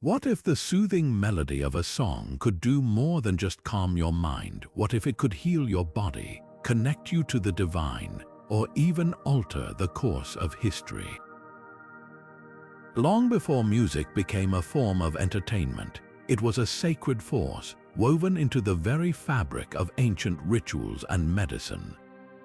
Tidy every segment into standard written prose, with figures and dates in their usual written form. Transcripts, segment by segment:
What if the soothing melody of a song could do more than just calm your mind? What if it could heal your body, connect you to the divine, or even alter the course of history? Long before music became a form of entertainment, it was a sacred force woven into the very fabric of ancient rituals and medicine.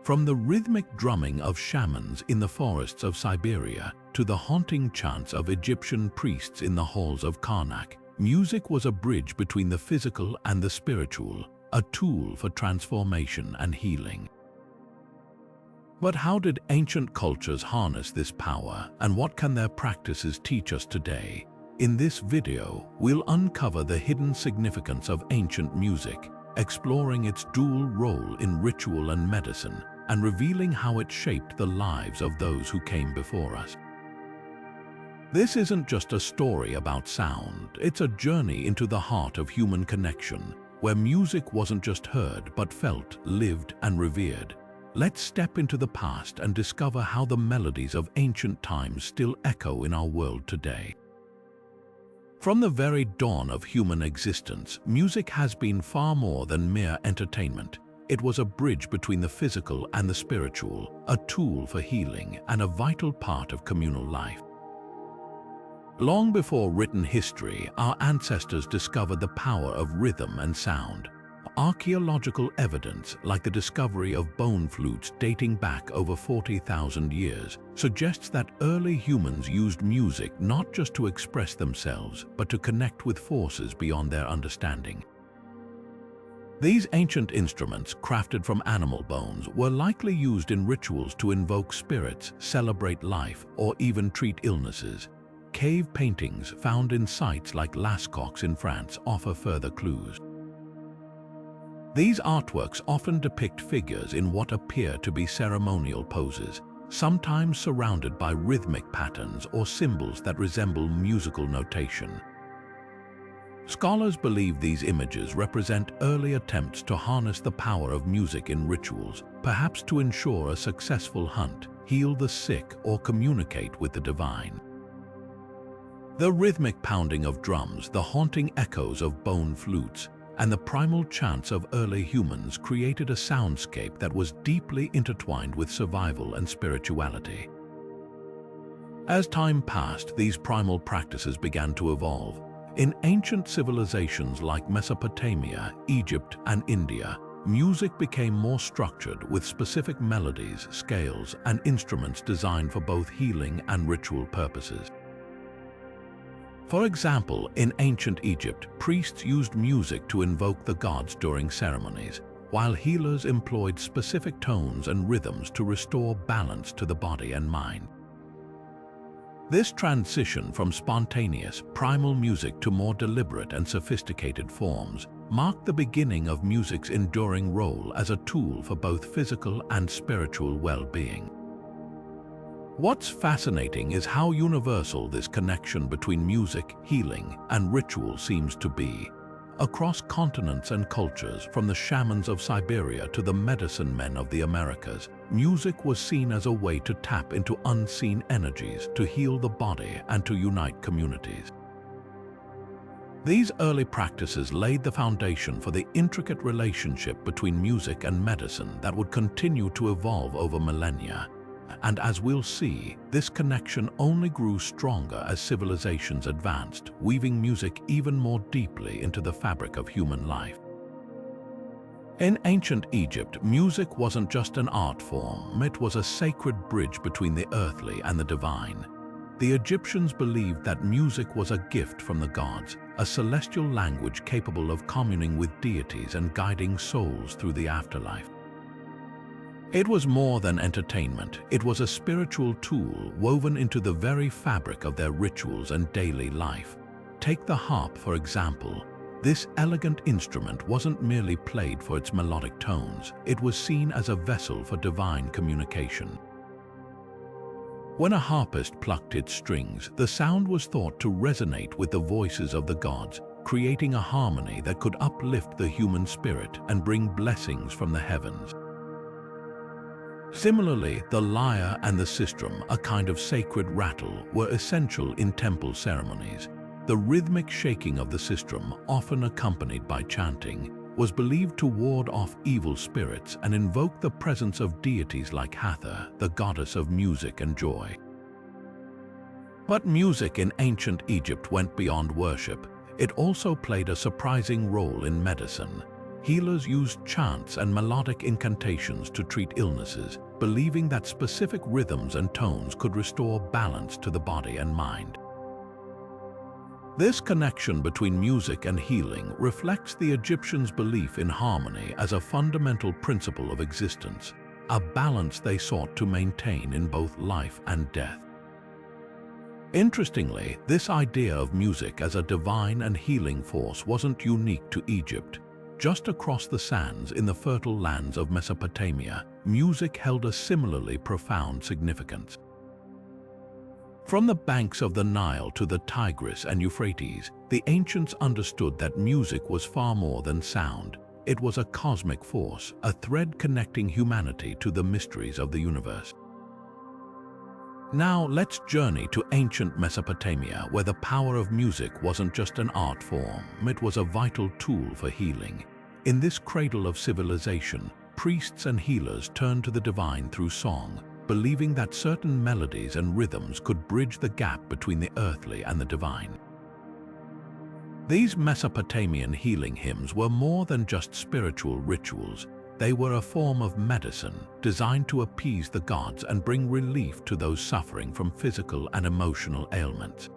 From the rhythmic drumming of shamans in the forests of Siberia to the haunting chants of Egyptian priests in the halls of Karnak, music was a bridge between the physical and the spiritual, a tool for transformation and healing. But how did ancient cultures harness this power, and what can their practices teach us today? In this video, we'll uncover the hidden significance of ancient music, exploring its dual role in ritual and medicine, and revealing how it shaped the lives of those who came before us. This isn't just a story about sound, it's a journey into the heart of human connection, where music wasn't just heard but felt, lived, and revered. Let's step into the past and discover how the melodies of ancient times still echo in our world today. From the very dawn of human existence, music has been far more than mere entertainment. It was a bridge between the physical and the spiritual, a tool for healing, and a vital part of communal life. Long before written history, our ancestors discovered the power of rhythm and sound. Archaeological evidence, like the discovery of bone flutes dating back over 40,000 years, suggests that early humans used music not just to express themselves, but to connect with forces beyond their understanding. These ancient instruments, crafted from animal bones, were likely used in rituals to invoke spirits, celebrate life, or even treat illnesses. Cave paintings found in sites like Lascaux in France offer further clues. These artworks often depict figures in what appear to be ceremonial poses, sometimes surrounded by rhythmic patterns or symbols that resemble musical notation. Scholars believe these images represent early attempts to harness the power of music in rituals, perhaps to ensure a successful hunt, heal the sick, or communicate with the divine. The rhythmic pounding of drums, the haunting echoes of bone flutes, and the primal chants of early humans created a soundscape that was deeply intertwined with survival and spirituality. As time passed, these primal practices began to evolve. In ancient civilizations like Mesopotamia, Egypt, and India, music became more structured with specific melodies, scales, and instruments designed for both healing and ritual purposes. For example, in ancient Egypt, priests used music to invoke the gods during ceremonies, while healers employed specific tones and rhythms to restore balance to the body and mind. This transition from spontaneous, primal music to more deliberate and sophisticated forms marked the beginning of music's enduring role as a tool for both physical and spiritual well-being. What's fascinating is how universal this connection between music, healing, and ritual seems to be. Across continents and cultures, from the shamans of Siberia to the medicine men of the Americas, music was seen as a way to tap into unseen energies, to heal the body, and to unite communities. These early practices laid the foundation for the intricate relationship between music and medicine that would continue to evolve over millennia. And as we'll see, this connection only grew stronger as civilizations advanced, weaving music even more deeply into the fabric of human life. In ancient Egypt, music wasn't just an art form, it was a sacred bridge between the earthly and the divine. The Egyptians believed that music was a gift from the gods, a celestial language capable of communing with deities and guiding souls through the afterlife. It was more than entertainment, it was a spiritual tool woven into the very fabric of their rituals and daily life. Take the harp, for example. This elegant instrument wasn't merely played for its melodic tones, it was seen as a vessel for divine communication. When a harpist plucked its strings, the sound was thought to resonate with the voices of the gods, creating a harmony that could uplift the human spirit and bring blessings from the heavens. Similarly, the lyre and the sistrum, a kind of sacred rattle, were essential in temple ceremonies. The rhythmic shaking of the sistrum, often accompanied by chanting, was believed to ward off evil spirits and invoke the presence of deities like Hathor, the goddess of music and joy. But music in ancient Egypt went beyond worship. It also played a surprising role in medicine. Healers used chants and melodic incantations to treat illnesses, believing that specific rhythms and tones could restore balance to the body and mind. This connection between music and healing reflects the Egyptians' belief in harmony as a fundamental principle of existence, a balance they sought to maintain in both life and death. Interestingly, this idea of music as a divine and healing force wasn't unique to Egypt. Just across the sands in the fertile lands of Mesopotamia, music held a similarly profound significance. From the banks of the Nile to the Tigris and Euphrates, the ancients understood that music was far more than sound. It was a cosmic force, a thread connecting humanity to the mysteries of the universe. Now let's journey to ancient Mesopotamia, where the power of music wasn't just an art form, it was a vital tool for healing. In this cradle of civilization, priests and healers turned to the divine through song, believing that certain melodies and rhythms could bridge the gap between the earthly and the divine. These Mesopotamian healing hymns were more than just spiritual rituals. They were a form of medicine designed to appease the gods and bring relief to those suffering from physical and emotional ailments.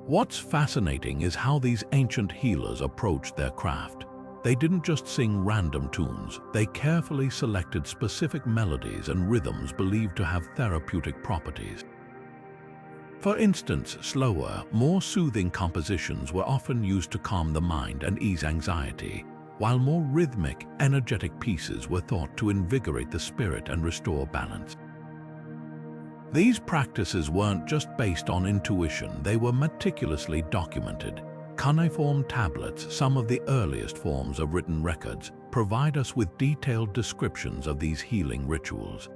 What's fascinating is how these ancient healers approached their craft. They didn't just sing random tunes, they carefully selected specific melodies and rhythms believed to have therapeutic properties. For instance, slower, more soothing compositions were often used to calm the mind and ease anxiety, while more rhythmic, energetic pieces were thought to invigorate the spirit and restore balance. These practices weren't just based on intuition, they were meticulously documented. Cuneiform tablets, some of the earliest forms of written records, provide us with detailed descriptions of these healing rituals.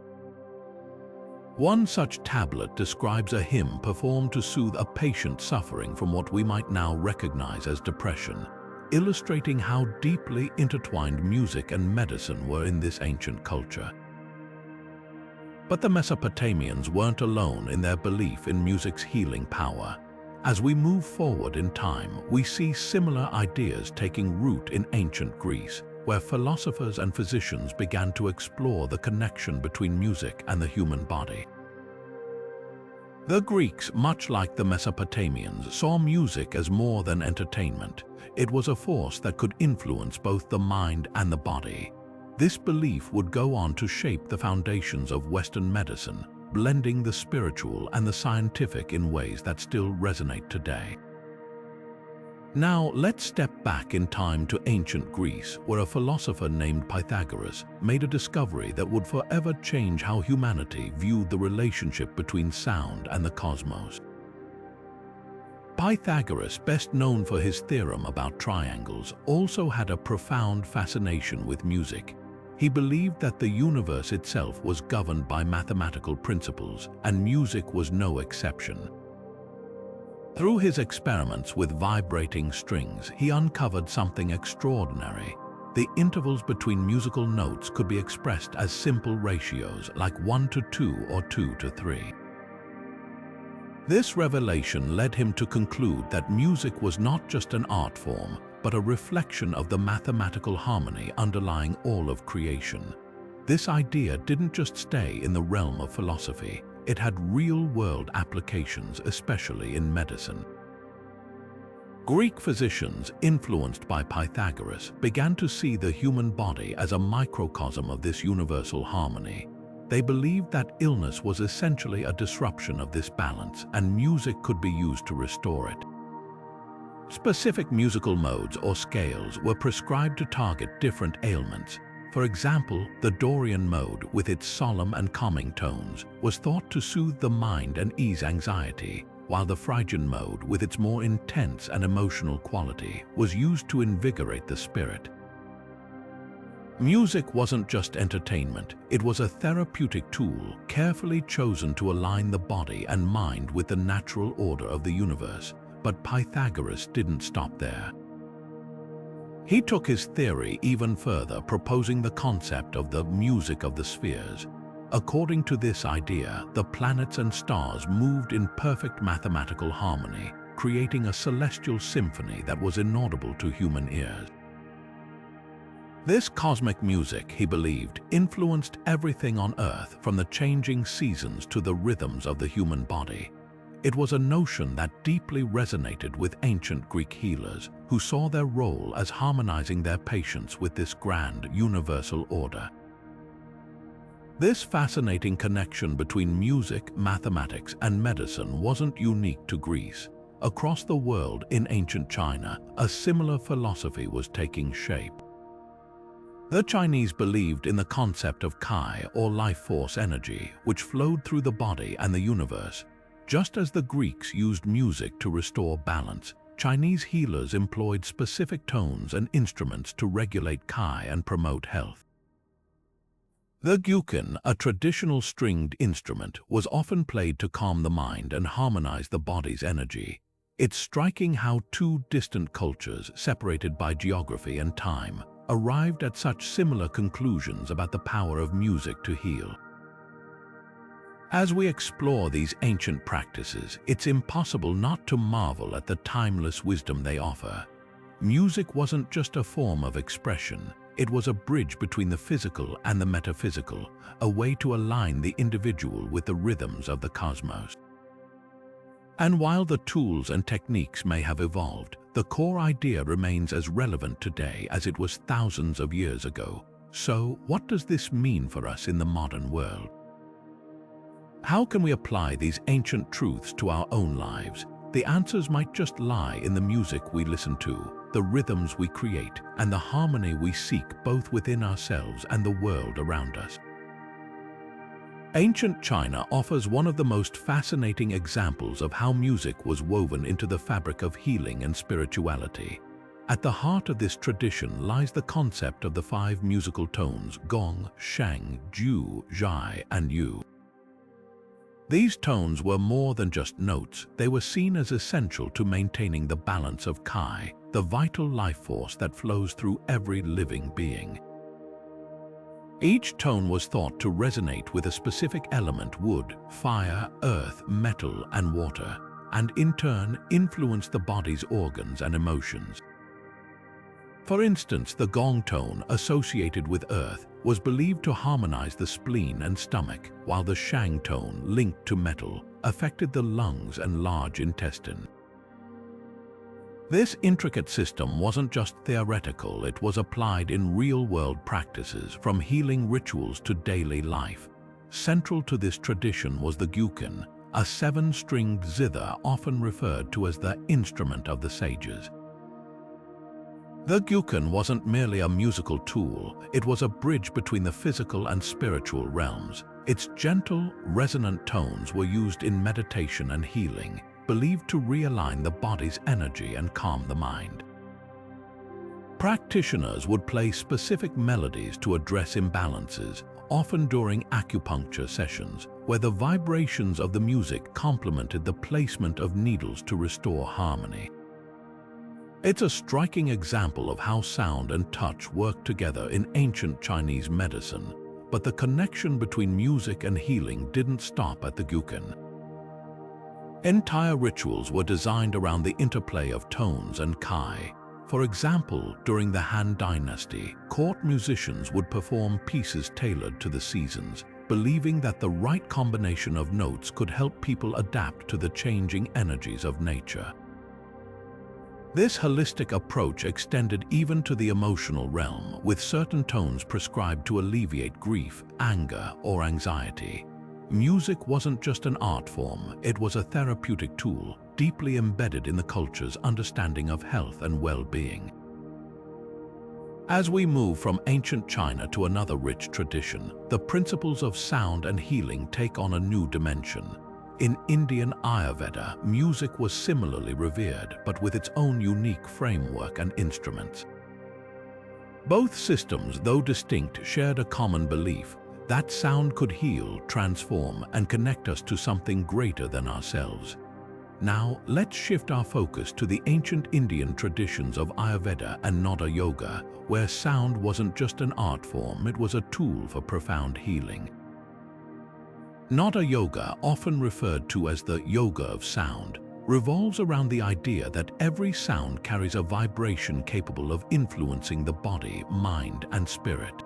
One such tablet describes a hymn performed to soothe a patient suffering from what we might now recognize as depression, illustrating how deeply intertwined music and medicine were in this ancient culture. But the Mesopotamians weren't alone in their belief in music's healing power. As we move forward in time, we see similar ideas taking root in ancient Greece, where philosophers and physicians began to explore the connection between music and the human body. The Greeks, much like the Mesopotamians, saw music as more than entertainment. It was a force that could influence both the mind and the body. This belief would go on to shape the foundations of Western medicine, blending the spiritual and the scientific in ways that still resonate today. Now, let's step back in time to ancient Greece, where a philosopher named Pythagoras made a discovery that would forever change how humanity viewed the relationship between sound and the cosmos. Pythagoras, best known for his theorem about triangles, also had a profound fascination with music. He believed that the universe itself was governed by mathematical principles, and music was no exception. Through his experiments with vibrating strings, he uncovered something extraordinary. The intervals between musical notes could be expressed as simple ratios like 1:2 or 2:3. This revelation led him to conclude that music was not just an art form, but a reflection of the mathematical harmony underlying all of creation. This idea didn't just stay in the realm of philosophy, it had real-world applications, especially in medicine. Greek physicians, influenced by Pythagoras, began to see the human body as a microcosm of this universal harmony. They believed that illness was essentially a disruption of this balance, and music could be used to restore it. Specific musical modes or scales were prescribed to target different ailments. For example, the Dorian mode, with its solemn and calming tones, was thought to soothe the mind and ease anxiety, while the Phrygian mode, with its more intense and emotional quality, was used to invigorate the spirit. Music wasn't just entertainment, it was a therapeutic tool carefully chosen to align the body and mind with the natural order of the universe. But Pythagoras didn't stop there. He took his theory even further, proposing the concept of the music of the spheres. According to this idea, the planets and stars moved in perfect mathematical harmony, creating a celestial symphony that was inaudible to human ears. This cosmic music, he believed, influenced everything on Earth, from the changing seasons to the rhythms of the human body. It was a notion that deeply resonated with ancient Greek healers, who saw their role as harmonizing their patients with this grand, universal order. This fascinating connection between music, mathematics, and medicine wasn't unique to Greece. Across the world, in ancient China, a similar philosophy was taking shape. The Chinese believed in the concept of Qi, or life force energy, which flowed through the body and the universe. Just as the Greeks used music to restore balance, Chinese healers employed specific tones and instruments to regulate Qi and promote health. The gyukan, a traditional stringed instrument, was often played to calm the mind and harmonize the body's energy. It's striking how two distant cultures, separated by geography and time, arrived at such similar conclusions about the power of music to heal. As we explore these ancient practices, it's impossible not to marvel at the timeless wisdom they offer. Music wasn't just a form of expression, it was a bridge between the physical and the metaphysical, a way to align the individual with the rhythms of the cosmos. And while the tools and techniques may have evolved, the core idea remains as relevant today as it was thousands of years ago. So, what does this mean for us in the modern world? How can we apply these ancient truths to our own lives? The answers might just lie in the music we listen to, the rhythms we create, and the harmony we seek both within ourselves and the world around us. Ancient China offers one of the most fascinating examples of how music was woven into the fabric of healing and spirituality. At the heart of this tradition lies the concept of the 5 musical tones: gong, shang, ju, zhai, and yu. These tones were more than just notes, they were seen as essential to maintaining the balance of Qi, the vital life force that flows through every living being. Each tone was thought to resonate with a specific element: wood, fire, earth, metal, and water, and in turn influence the body's organs and emotions. For instance, the gong tone, associated with earth, was believed to harmonize the spleen and stomach, while the shang tone, linked to metal, affected the lungs and large intestine. This intricate system wasn't just theoretical, it was applied in real-world practices, from healing rituals to daily life. Central to this tradition was the gyukan, a 7-stringed zither often referred to as the instrument of the sages. The gyukan wasn't merely a musical tool, it was a bridge between the physical and spiritual realms. Its gentle, resonant tones were used in meditation and healing, believed to realign the body's energy and calm the mind. Practitioners would play specific melodies to address imbalances, often during acupuncture sessions, where the vibrations of the music complemented the placement of needles to restore harmony. It's a striking example of how sound and touch worked together in ancient Chinese medicine, but the connection between music and healing didn't stop at the gyukan. Entire rituals were designed around the interplay of tones and Qi. For example, during the Han Dynasty, court musicians would perform pieces tailored to the seasons, believing that the right combination of notes could help people adapt to the changing energies of nature. This holistic approach extended even to the emotional realm, with certain tones prescribed to alleviate grief, anger, or anxiety. Music wasn't just an art form, it was a therapeutic tool, deeply embedded in the culture's understanding of health and well-being. As we move from ancient China to another rich tradition, the principles of sound and healing take on a new dimension. In Indian Ayurveda, music was similarly revered, but with its own unique framework and instruments. Both systems, though distinct, shared a common belief that sound could heal, transform, and connect us to something greater than ourselves. Now, let's shift our focus to the ancient Indian traditions of Ayurveda and Nada Yoga, where sound wasn't just an art form, it was a tool for profound healing. Nada Yoga, often referred to as the yoga of sound, revolves around the idea that every sound carries a vibration capable of influencing the body, mind, and spirit.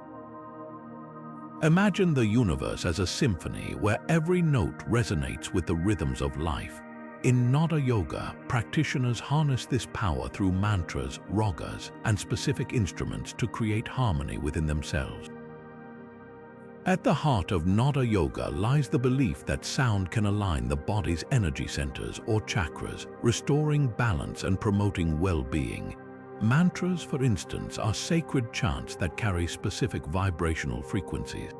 Imagine the universe as a symphony where every note resonates with the rhythms of life. In Nada Yoga, practitioners harness this power through mantras, ragas, and specific instruments to create harmony within themselves. At the heart of Nada Yoga lies the belief that sound can align the body's energy centers or chakras, restoring balance and promoting well-being. Mantras, for instance, are sacred chants that carry specific vibrational frequencies.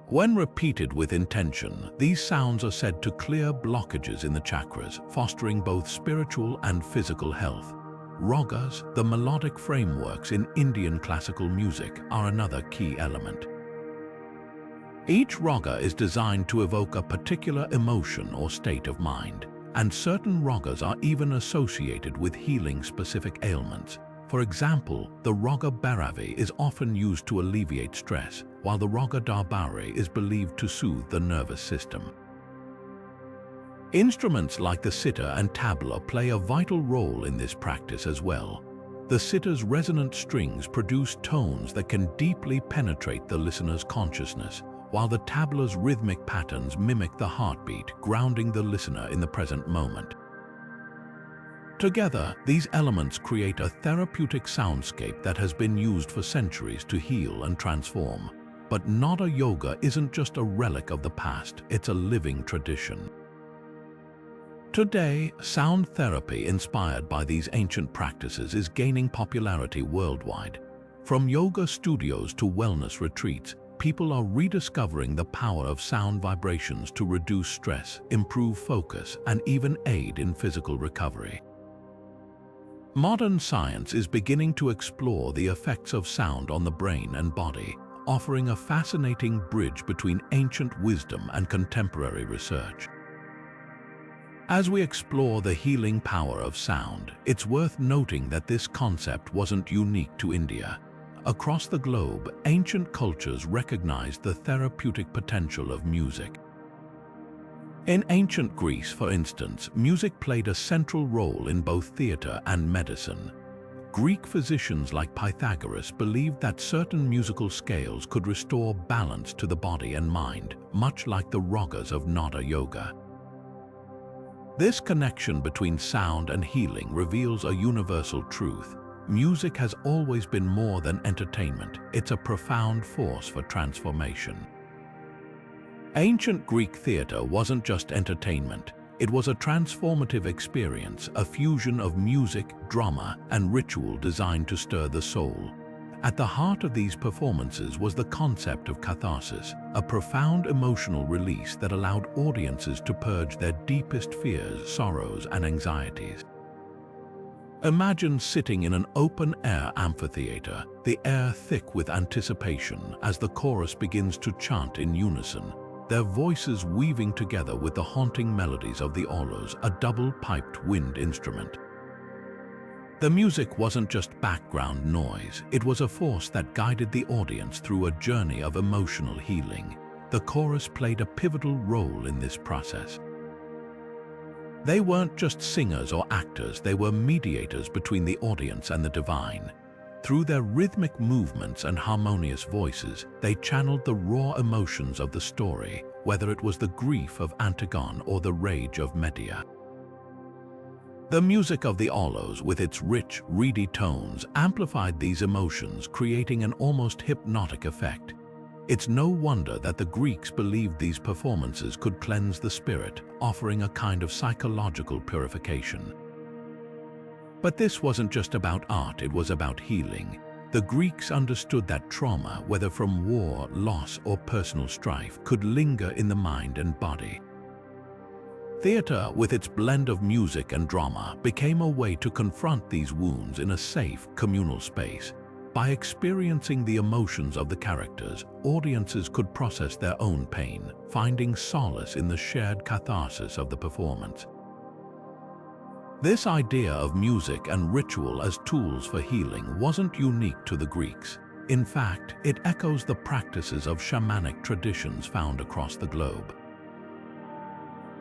When repeated with intention, these sounds are said to clear blockages in the chakras, fostering both spiritual and physical health. Ragas, the melodic frameworks in Indian classical music, are another key element. Each raga is designed to evoke a particular emotion or state of mind, and certain ragas are even associated with healing specific ailments. For example, the raga Bhairavi is often used to alleviate stress, while the raga Darbari is believed to soothe the nervous system. Instruments like the sitar and tabla play a vital role in this practice as well. The sitar's resonant strings produce tones that can deeply penetrate the listener's consciousness, while the tabla's rhythmic patterns mimic the heartbeat, grounding the listener in the present moment. Together, these elements create a therapeutic soundscape that has been used for centuries to heal and transform. But Nada Yoga isn't just a relic of the past, it's a living tradition. Today, sound therapy inspired by these ancient practices is gaining popularity worldwide. From yoga studios to wellness retreats, people are rediscovering the power of sound vibrations to reduce stress, improve focus, and even aid in physical recovery. Modern science is beginning to explore the effects of sound on the brain and body, offering a fascinating bridge between ancient wisdom and contemporary research. As we explore the healing power of sound, it's worth noting that this concept wasn't unique to India. Across the globe, ancient cultures recognized the therapeutic potential of music. In ancient Greece, for instance, music played a central role in both theater and medicine. Greek physicians like Pythagoras believed that certain musical scales could restore balance to the body and mind, much like the ragas of Nada Yoga. This connection between sound and healing reveals a universal truth. Music has always been more than entertainment, it's a profound force for transformation. Ancient Greek theater wasn't just entertainment, it was a transformative experience, a fusion of music, drama, and ritual designed to stir the soul. At the heart of these performances was the concept of catharsis, a profound emotional release that allowed audiences to purge their deepest fears, sorrows, and anxieties. Imagine sitting in an open-air amphitheater, the air thick with anticipation as the chorus begins to chant in unison, their voices weaving together with the haunting melodies of the aulos, a double-piped wind instrument. The music wasn't just background noise, it was a force that guided the audience through a journey of emotional healing. The chorus played a pivotal role in this process. They weren't just singers or actors, they were mediators between the audience and the divine. Through their rhythmic movements and harmonious voices, they channeled the raw emotions of the story, whether it was the grief of Antigone or the rage of Medea. The music of the aulos, with its rich, reedy tones, amplified these emotions, creating an almost hypnotic effect. It's no wonder that the Greeks believed these performances could cleanse the spirit, offering a kind of psychological purification. But this wasn't just about art, it was about healing. The Greeks understood that trauma, whether from war, loss, or personal strife, could linger in the mind and body. Theater, with its blend of music and drama, became a way to confront these wounds in a safe, communal space. By experiencing the emotions of the characters, audiences could process their own pain, finding solace in the shared catharsis of the performance. This idea of music and ritual as tools for healing wasn't unique to the Greeks. In fact, it echoes the practices of shamanic traditions found across the globe.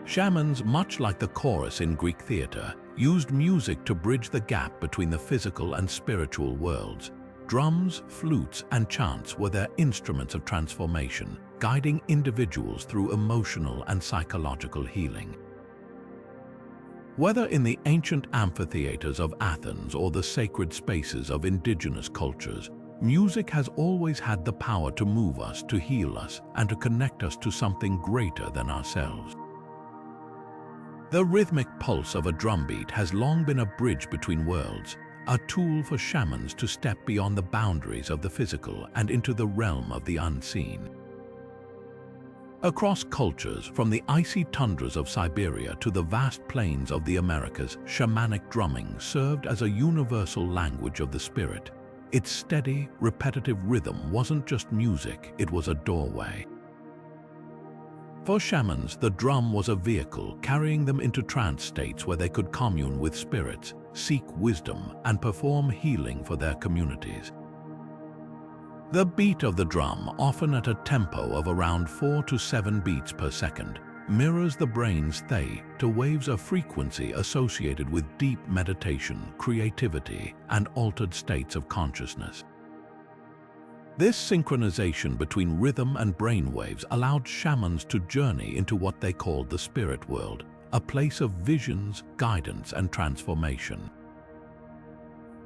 Shamans, much like the chorus in Greek theater, used music to bridge the gap between the physical and spiritual worlds. Drums, flutes, and chants were their instruments of transformation, guiding individuals through emotional and psychological healing. Whether in the ancient amphitheaters of Athens or the sacred spaces of indigenous cultures, music has always had the power to move us, to heal us, and to connect us to something greater than ourselves. The rhythmic pulse of a drumbeat has long been a bridge between worlds, a tool for shamans to step beyond the boundaries of the physical and into the realm of the unseen. Across cultures, from the icy tundras of Siberia to the vast plains of the Americas, shamanic drumming served as a universal language of the spirit. Its steady, repetitive rhythm wasn't just music, it was a doorway. For shamans, the drum was a vehicle carrying them into trance states where they could commune with spirits, seek wisdom, and perform healing for their communities. The beat of the drum, often at a tempo of around 4 to 7 beats per second, mirrors the brain's theta waves, a frequency associated with deep meditation, creativity, and altered states of consciousness. This synchronization between rhythm and brainwaves allowed shamans to journey into what they called the spirit world, a place of visions, guidance, and transformation.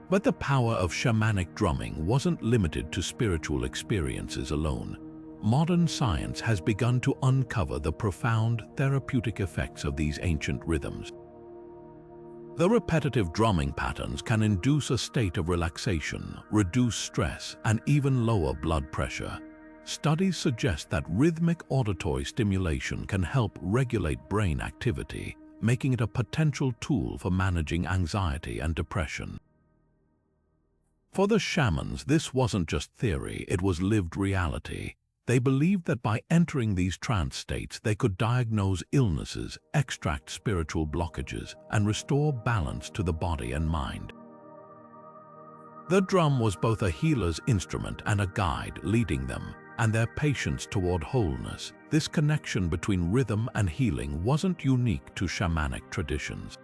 But the power of shamanic drumming wasn't limited to spiritual experiences alone. Modern science has begun to uncover the profound therapeutic effects of these ancient rhythms. The repetitive drumming patterns can induce a state of relaxation, reduce stress, and even lower blood pressure. Studies suggest that rhythmic auditory stimulation can help regulate brain activity, making it a potential tool for managing anxiety and depression. For the shamans, this wasn't just theory, it was lived reality. They believed that by entering these trance states, they could diagnose illnesses, extract spiritual blockages, and restore balance to the body and mind. The drum was both a healer's instrument and a guide, leading them and their patients toward wholeness. This connection between rhythm and healing wasn't unique to shamanic traditions.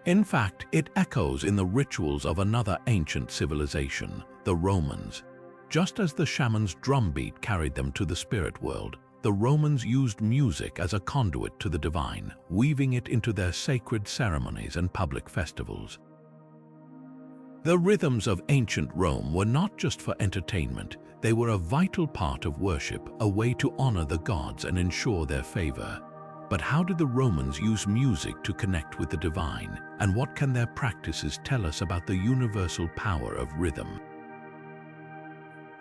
In fact, it echoes in the rituals of another ancient civilization, the Romans. Just as the shaman's drumbeat carried them to the spirit world, the Romans used music as a conduit to the divine, weaving it into their sacred ceremonies and public festivals. The rhythms of ancient Rome were not just for entertainment, they were a vital part of worship, a way to honor the gods and ensure their favor. But how did the Romans use music to connect with the divine, and what can their practices tell us about the universal power of rhythm?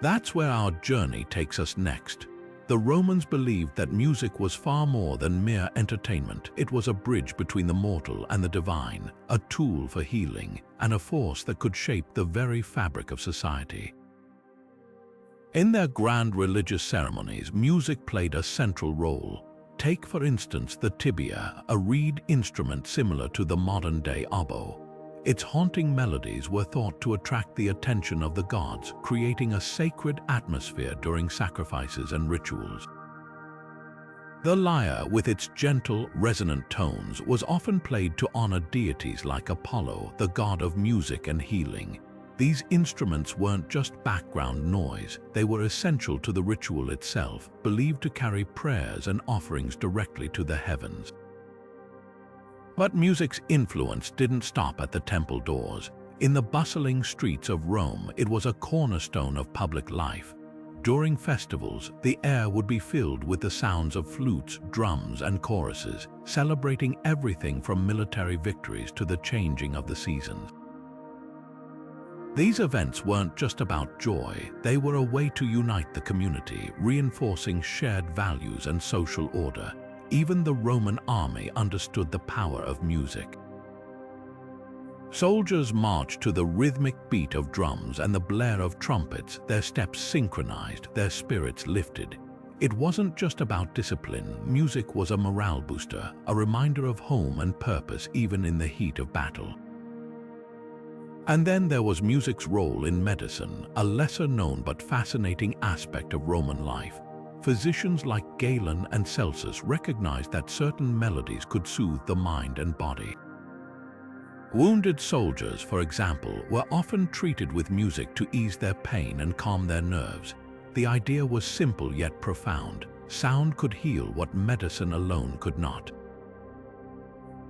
That's where our journey takes us next. The Romans believed that music was far more than mere entertainment. It was a bridge between the mortal and the divine, a tool for healing, and a force that could shape the very fabric of society. In their grand religious ceremonies, music played a central role. Take, for instance, the tibia, a reed instrument similar to the modern-day oboe. Its haunting melodies were thought to attract the attention of the gods, creating a sacred atmosphere during sacrifices and rituals. The lyre, with its gentle, resonant tones, was often played to honor deities like Apollo, the god of music and healing. These instruments weren't just background noise, they were essential to the ritual itself, believed to carry prayers and offerings directly to the heavens. But music's influence didn't stop at the temple doors. In the bustling streets of Rome, it was a cornerstone of public life. During festivals, the air would be filled with the sounds of flutes, drums, and choruses, celebrating everything from military victories to the changing of the seasons. These events weren't just about joy, they were a way to unite the community, reinforcing shared values and social order. Even the Roman army understood the power of music. Soldiers marched to the rhythmic beat of drums and the blare of trumpets, their steps synchronized, their spirits lifted. It wasn't just about discipline, music was a morale booster, a reminder of home and purpose even in the heat of battle. And then there was music's role in medicine, a lesser-known but fascinating aspect of Roman life. Physicians like Galen and Celsus recognized that certain melodies could soothe the mind and body. Wounded soldiers, for example, were often treated with music to ease their pain and calm their nerves. The idea was simple yet profound. Sound could heal what medicine alone could not.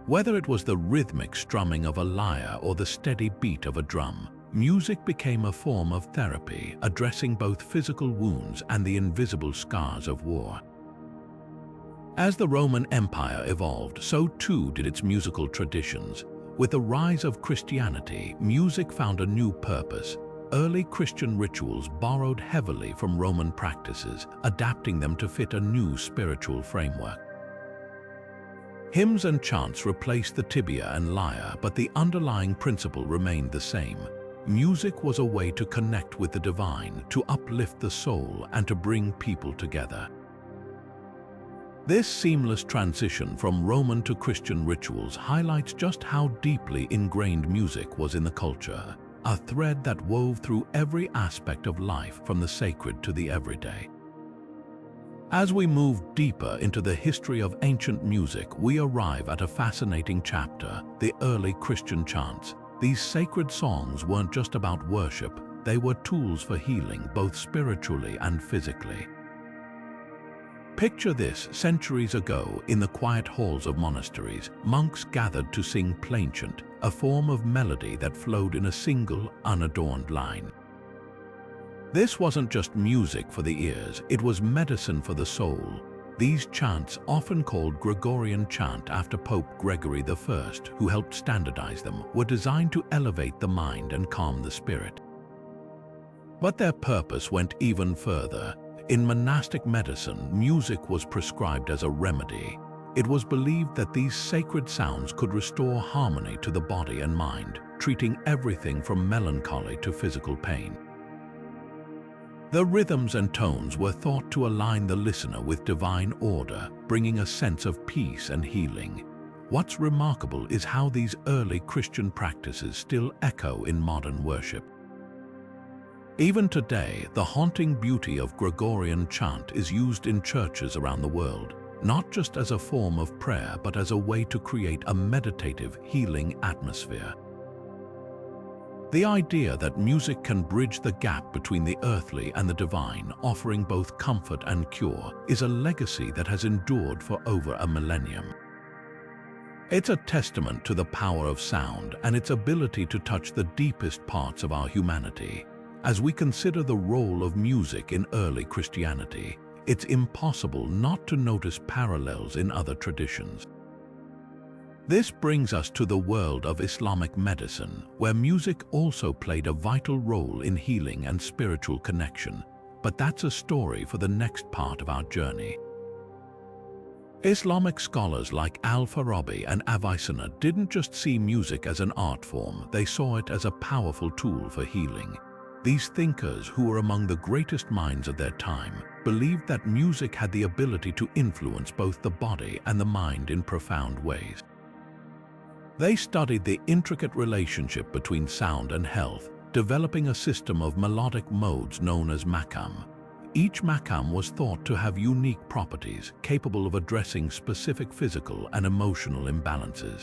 Whether it was the rhythmic strumming of a lyre or the steady beat of a drum, music became a form of therapy, addressing both physical wounds and the invisible scars of war. As the Roman Empire evolved, so too did its musical traditions. With the rise of Christianity, music found a new purpose. Early Christian rituals borrowed heavily from Roman practices, adapting them to fit a new spiritual framework. Hymns and chants replaced the tibia and lyre, but the underlying principle remained the same. Music was a way to connect with the divine, to uplift the soul, and to bring people together. This seamless transition from Roman to Christian rituals highlights just how deeply ingrained music was in the culture, a thread that wove through every aspect of life from the sacred to the everyday. As we move deeper into the history of ancient music, we arrive at a fascinating chapter, the early Christian chants. These sacred songs weren't just about worship, they were tools for healing, both spiritually and physically. Picture this: centuries ago, in the quiet halls of monasteries, monks gathered to sing plainchant, a form of melody that flowed in a single, unadorned line. This wasn't just music for the ears, it was medicine for the soul. These chants, often called Gregorian chant after Pope Gregory I, who helped standardize them, were designed to elevate the mind and calm the spirit. But their purpose went even further. In monastic medicine, music was prescribed as a remedy. It was believed that these sacred sounds could restore harmony to the body and mind, treating everything from melancholy to physical pain. The rhythms and tones were thought to align the listener with divine order, bringing a sense of peace and healing. What's remarkable is how these early Christian practices still echo in modern worship. Even today, the haunting beauty of Gregorian chant is used in churches around the world, not just as a form of prayer, but as a way to create a meditative, healing atmosphere. The idea that music can bridge the gap between the earthly and the divine, offering both comfort and cure, is a legacy that has endured for over a millennium. It's a testament to the power of sound and its ability to touch the deepest parts of our humanity. As we consider the role of music in early Christianity, it's impossible not to notice parallels in other traditions. This brings us to the world of Islamic medicine, where music also played a vital role in healing and spiritual connection. But that's a story for the next part of our journey. Islamic scholars like Al-Farabi and Avicenna didn't just see music as an art form, they saw it as a powerful tool for healing. These thinkers, who were among the greatest minds of their time, believed that music had the ability to influence both the body and the mind in profound ways. They studied the intricate relationship between sound and health, developing a system of melodic modes known as maqam. Each maqam was thought to have unique properties, capable of addressing specific physical and emotional imbalances.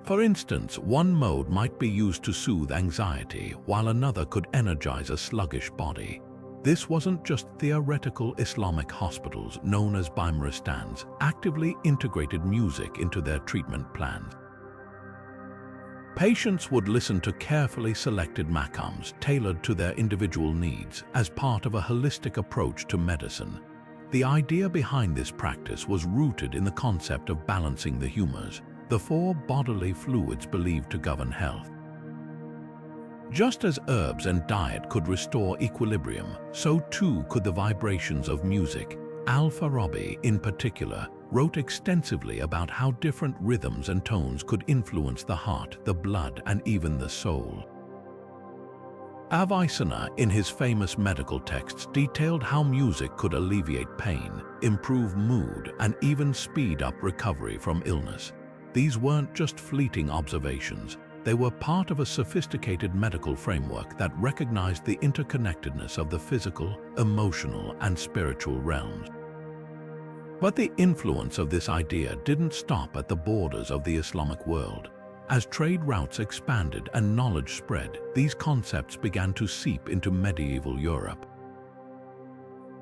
For instance, one mode might be used to soothe anxiety, while another could energize a sluggish body. This wasn't just theoretical. Islamic hospitals, known as bimaristans, actively integrated music into their treatment plans. Patients would listen to carefully selected maqams tailored to their individual needs as part of a holistic approach to medicine. The idea behind this practice was rooted in the concept of balancing the humors, the four bodily fluids believed to govern health. Just as herbs and diet could restore equilibrium, so too could the vibrations of music. Al-Farabi, in particular, wrote extensively about how different rhythms and tones could influence the heart, the blood, and even the soul. Avicenna, in his famous medical texts, detailed how music could alleviate pain, improve mood, and even speed up recovery from illness. These weren't just fleeting observations. They were part of a sophisticated medical framework that recognized the interconnectedness of the physical, emotional, and spiritual realms. But the influence of this idea didn't stop at the borders of the Islamic world. As trade routes expanded and knowledge spread, these concepts began to seep into medieval Europe.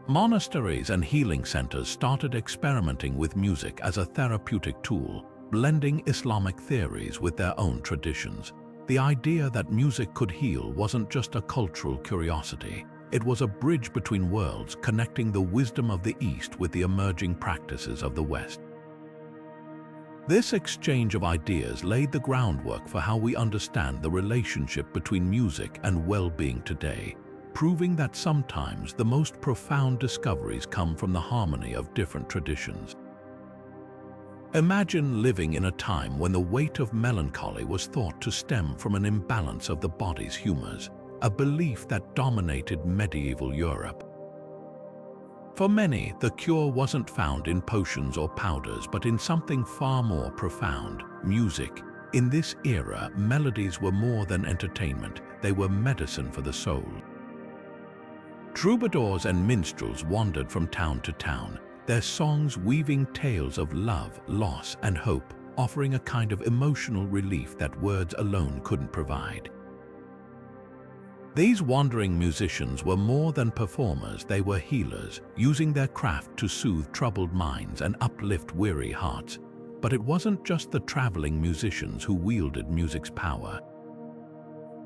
Monasteries and healing centers started experimenting with music as a therapeutic tool, blending Islamic theories with their own traditions. The idea that music could heal wasn't just a cultural curiosity. It was a bridge between worlds, connecting the wisdom of the East with the emerging practices of the West. This exchange of ideas laid the groundwork for how we understand the relationship between music and well-being today, proving that sometimes the most profound discoveries come from the harmony of different traditions. Imagine living in a time when the weight of melancholy was thought to stem from an imbalance of the body's humors, a belief that dominated medieval Europe. For many, the cure wasn't found in potions or powders, but in something far more profound: music. In this era, melodies were more than entertainment, they were medicine for the soul. Troubadours and minstrels wandered from town to town, their songs weaving tales of love, loss, and hope, offering a kind of emotional relief that words alone couldn't provide. These wandering musicians were more than performers, they were healers, using their craft to soothe troubled minds and uplift weary hearts. But it wasn't just the traveling musicians who wielded music's power.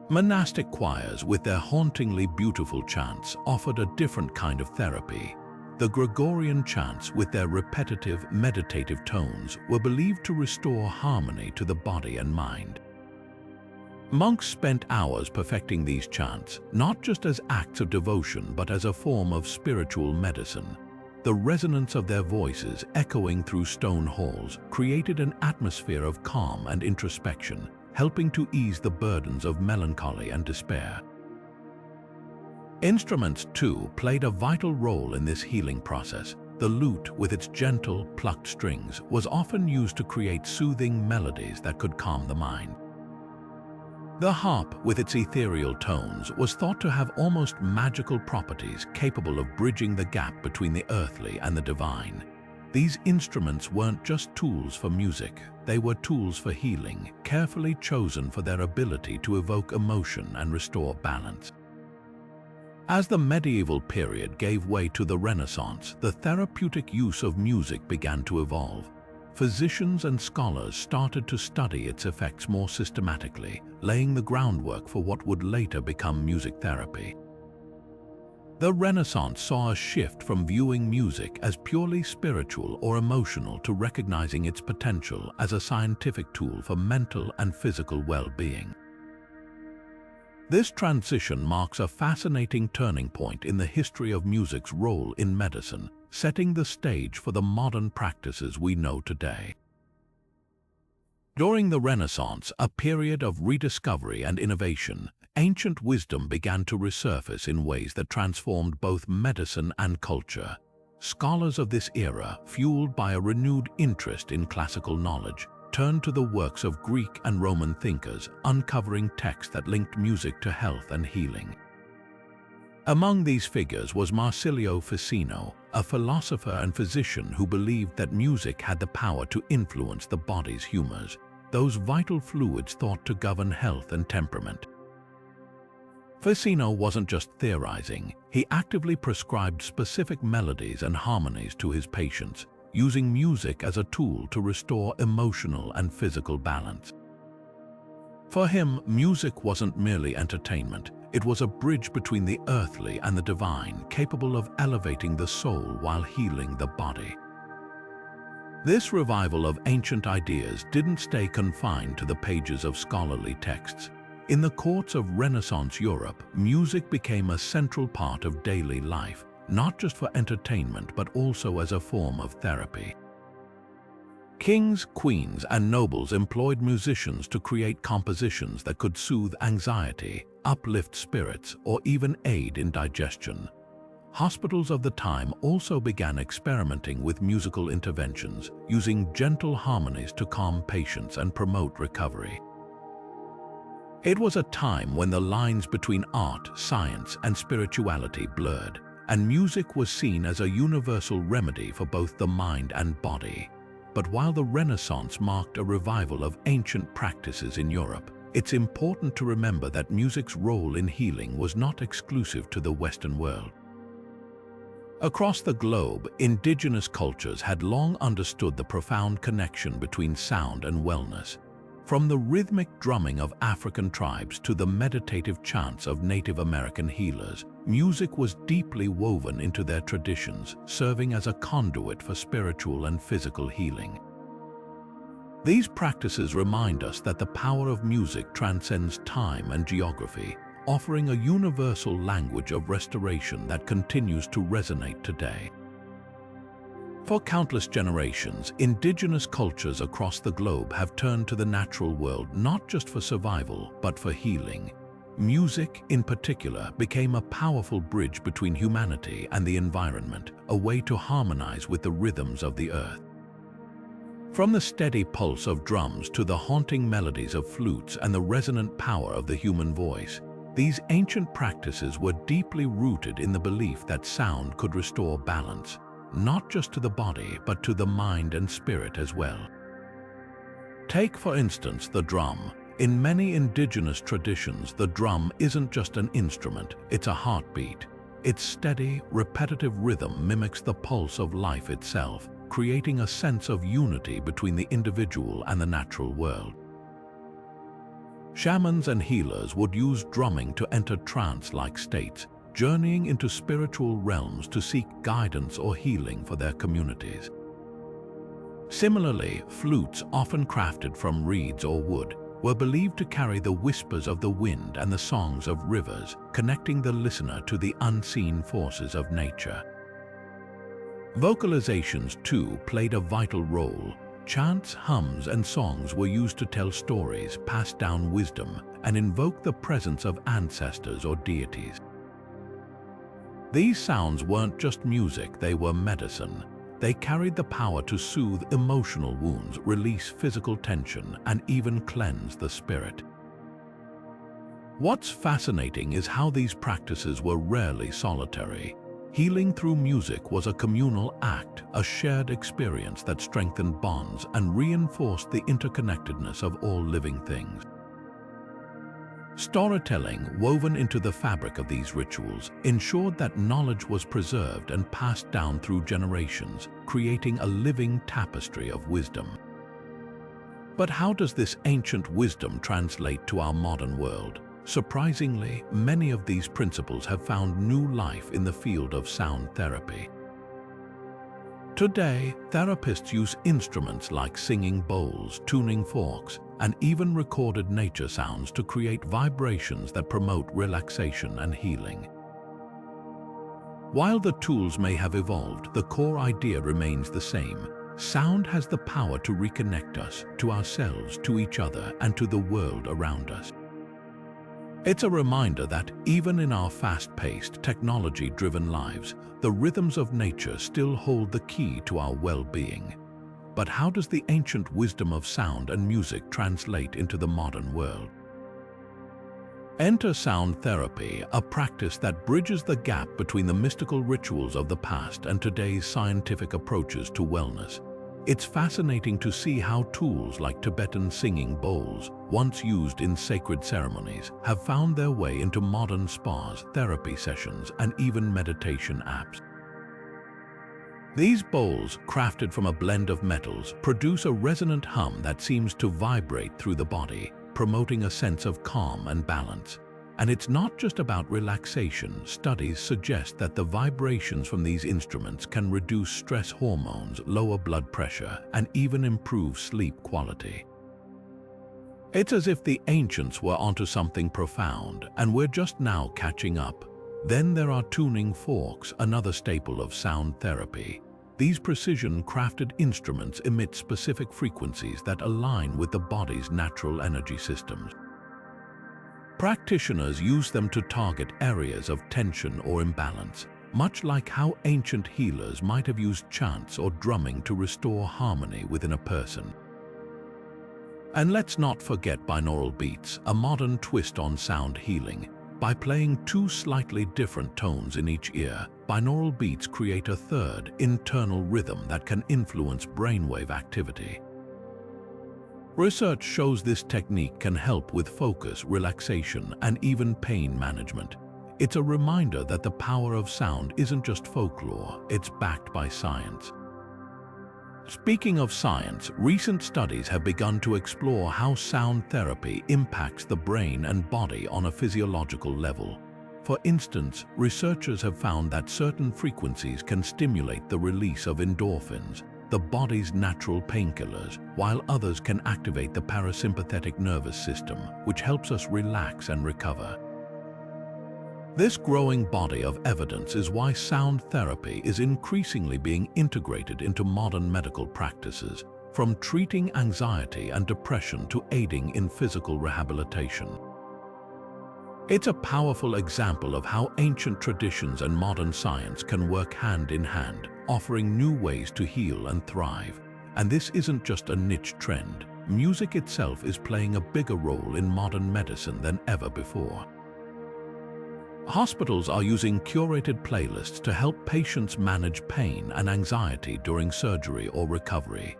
Monastic choirs, with their hauntingly beautiful chants, offered a different kind of therapy. The Gregorian chants, with their repetitive, meditative tones, were believed to restore harmony to the body and mind. Monks spent hours perfecting these chants, not just as acts of devotion but as a form of spiritual medicine. The resonance of their voices, echoing through stone halls, created an atmosphere of calm and introspection, helping to ease the burdens of melancholy and despair. Instruments, too, played a vital role in this healing process. The lute, with its gentle, plucked strings, was often used to create soothing melodies that could calm the mind. The harp, with its ethereal tones, was thought to have almost magical properties, capable of bridging the gap between the earthly and the divine. These instruments weren't just tools for music, they were tools for healing, carefully chosen for their ability to evoke emotion and restore balance. As the medieval period gave way to the Renaissance, the therapeutic use of music began to evolve. Physicians and scholars started to study its effects more systematically, laying the groundwork for what would later become music therapy. The Renaissance saw a shift from viewing music as purely spiritual or emotional to recognizing its potential as a scientific tool for mental and physical well-being. This transition marks a fascinating turning point in the history of music's role in medicine, setting the stage for the modern practices we know today. During the Renaissance, a period of rediscovery and innovation, ancient wisdom began to resurface in ways that transformed both medicine and culture. Scholars of this era, fueled by a renewed interest in classical knowledge, turned to the works of Greek and Roman thinkers, uncovering texts that linked music to health and healing. Among these figures was Marsilio Ficino, a philosopher and physician who believed that music had the power to influence the body's humors, those vital fluids thought to govern health and temperament. Ficino wasn't just theorizing, he actively prescribed specific melodies and harmonies to his patients, using music as a tool to restore emotional and physical balance. For him, music wasn't merely entertainment, it was a bridge between the earthly and the divine, capable of elevating the soul while healing the body. This revival of ancient ideas didn't stay confined to the pages of scholarly texts. In the courts of Renaissance Europe, music became a central part of daily life, not just for entertainment but also as a form of therapy. Kings, queens, and nobles employed musicians to create compositions that could soothe anxiety, uplift spirits, or even aid in digestion. Hospitals of the time also began experimenting with musical interventions, using gentle harmonies to calm patients and promote recovery. It was a time when the lines between art, science, and spirituality blurred, and music was seen as a universal remedy for both the mind and body. But while the Renaissance marked a revival of ancient practices in Europe, it's important to remember that music's role in healing was not exclusive to the Western world. Across the globe, indigenous cultures had long understood the profound connection between sound and wellness. From the rhythmic drumming of African tribes to the meditative chants of Native American healers, music was deeply woven into their traditions, serving as a conduit for spiritual and physical healing. These practices remind us that the power of music transcends time and geography, offering a universal language of restoration that continues to resonate today. For countless generations, indigenous cultures across the globe have turned to the natural world not just for survival, but for healing. Music, in particular, became a powerful bridge between humanity and the environment, a way to harmonize with the rhythms of the earth. From the steady pulse of drums to the haunting melodies of flutes and the resonant power of the human voice, these ancient practices were deeply rooted in the belief that sound could restore balance, not just to the body, but to the mind and spirit as well. Take, for instance, the drum. In many indigenous traditions, the drum isn't just an instrument, it's a heartbeat. Its steady, repetitive rhythm mimics the pulse of life itself, creating a sense of unity between the individual and the natural world. Shamans and healers would use drumming to enter trance-like states, journeying into spiritual realms to seek guidance or healing for their communities. Similarly, flutes, often crafted from reeds or wood, were believed to carry the whispers of the wind and the songs of rivers, connecting the listener to the unseen forces of nature. Vocalizations, too, played a vital role. Chants, hums, and songs were used to tell stories, pass down wisdom, and invoke the presence of ancestors or deities. These sounds weren't just music, they were medicine. They carried the power to soothe emotional wounds, release physical tension, and even cleanse the spirit. What's fascinating is how these practices were rarely solitary. Healing through music was a communal act, a shared experience that strengthened bonds and reinforced the interconnectedness of all living things. Storytelling, woven into the fabric of these rituals, ensured that knowledge was preserved and passed down through generations, creating a living tapestry of wisdom. But how does this ancient wisdom translate to our modern world? Surprisingly, many of these principles have found new life in the field of sound therapy. Today, therapists use instruments like singing bowls, tuning forks, and even recorded nature sounds to create vibrations that promote relaxation and healing. While the tools may have evolved, the core idea remains the same. Sound has the power to reconnect us, to ourselves, to each other, and to the world around us. It's a reminder that even in our fast-paced, technology-driven lives, the rhythms of nature still hold the key to our well-being. But how does the ancient wisdom of sound and music translate into the modern world? Enter sound therapy, a practice that bridges the gap between the mystical rituals of the past and today's scientific approaches to wellness. It's fascinating to see how tools like Tibetan singing bowls, once used in sacred ceremonies, have found their way into modern spas, therapy sessions, and even meditation apps. These bowls, crafted from a blend of metals, produce a resonant hum that seems to vibrate through the body, promoting a sense of calm and balance. And it's not just about relaxation. Studies suggest that the vibrations from these instruments can reduce stress hormones, lower blood pressure, and even improve sleep quality. It's as if the ancients were onto something profound, and we're just now catching up. Then there are tuning forks, another staple of sound therapy. These precision-crafted instruments emit specific frequencies that align with the body's natural energy systems. Practitioners use them to target areas of tension or imbalance, much like how ancient healers might have used chants or drumming to restore harmony within a person. And let's not forget binaural beats, a modern twist on sound healing. By playing two slightly different tones in each ear, binaural beats create a third, internal rhythm that can influence brainwave activity. Research shows this technique can help with focus, relaxation, and even pain management. It's a reminder that the power of sound isn't just folklore, it's backed by science. Speaking of science, recent studies have begun to explore how sound therapy impacts the brain and body on a physiological level. For instance, researchers have found that certain frequencies can stimulate the release of endorphins, the body's natural painkillers, while others can activate the parasympathetic nervous system, which helps us relax and recover. This growing body of evidence is why sound therapy is increasingly being integrated into modern medical practices, from treating anxiety and depression to aiding in physical rehabilitation. It's a powerful example of how ancient traditions and modern science can work hand in hand, offering new ways to heal and thrive. And this isn't just a niche trend. Music itself is playing a bigger role in modern medicine than ever before. Hospitals are using curated playlists to help patients manage pain and anxiety during surgery or recovery.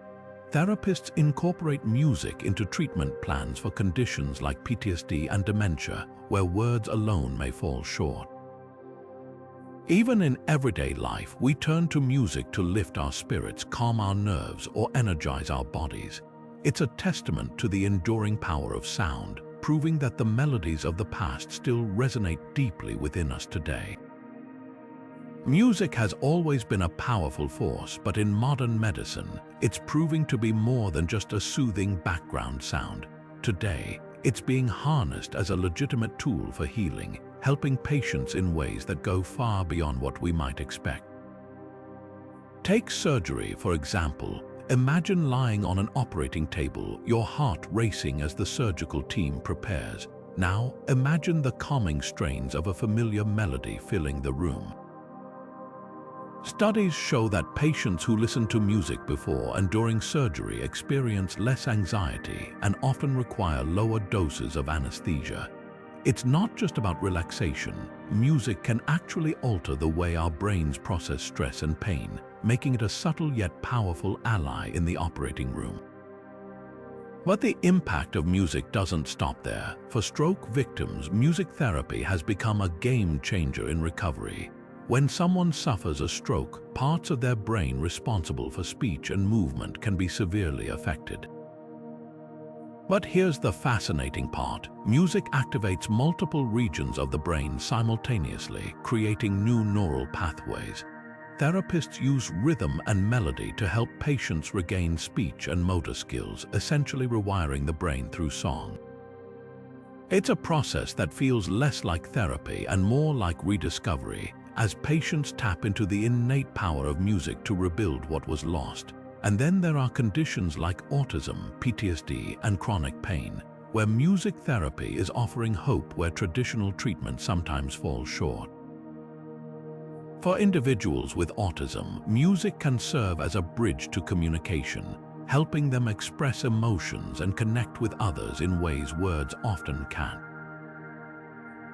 Therapists incorporate music into treatment plans for conditions like PTSD and dementia, where words alone may fall short. Even in everyday life, we turn to music to lift our spirits, calm our nerves, or energize our bodies. It's a testament to the enduring power of sound, proving that the melodies of the past still resonate deeply within us today. Music has always been a powerful force, but in modern medicine, it's proving to be more than just a soothing background sound. Today, it's being harnessed as a legitimate tool for healing, helping patients in ways that go far beyond what we might expect. Take surgery, for example. Imagine lying on an operating table, your heart racing as the surgical team prepares. Now, imagine the calming strains of a familiar melody filling the room. Studies show that patients who listen to music before and during surgery experience less anxiety and often require lower doses of anesthesia. It's not just about relaxation. Music can actually alter the way our brains process stress and pain, making it a subtle yet powerful ally in the operating room. But the impact of music doesn't stop there. For stroke victims, music therapy has become a game changer in recovery. When someone suffers a stroke, parts of their brain responsible for speech and movement can be severely affected. But here's the fascinating part. Music activates multiple regions of the brain simultaneously, creating new neural pathways. Therapists use rhythm and melody to help patients regain speech and motor skills, essentially rewiring the brain through song. It's a process that feels less like therapy and more like rediscovery, as patients tap into the innate power of music to rebuild what was lost. And then there are conditions like autism, PTSD, and chronic pain, where music therapy is offering hope where traditional treatment sometimes falls short. For individuals with autism, music can serve as a bridge to communication, helping them express emotions and connect with others in ways words often can't.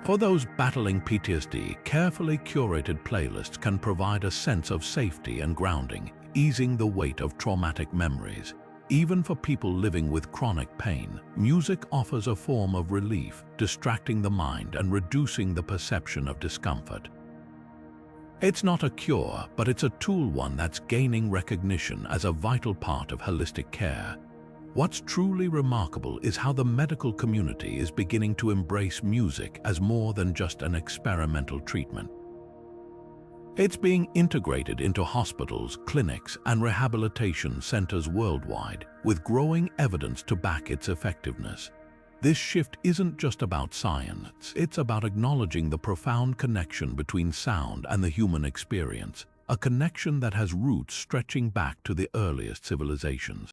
For those battling PTSD, carefully curated playlists can provide a sense of safety and grounding, easing the weight of traumatic memories. Even for people living with chronic pain, music offers a form of relief, distracting the mind and reducing the perception of discomfort. It's not a cure, but it's a tool, one that's gaining recognition as a vital part of holistic care. What's truly remarkable is how the medical community is beginning to embrace music as more than just an experimental treatment. It's being integrated into hospitals, clinics, and rehabilitation centers worldwide, with growing evidence to back its effectiveness. This shift isn't just about science, it's about acknowledging the profound connection between sound and the human experience. a connection that has roots stretching back to the earliest civilizations.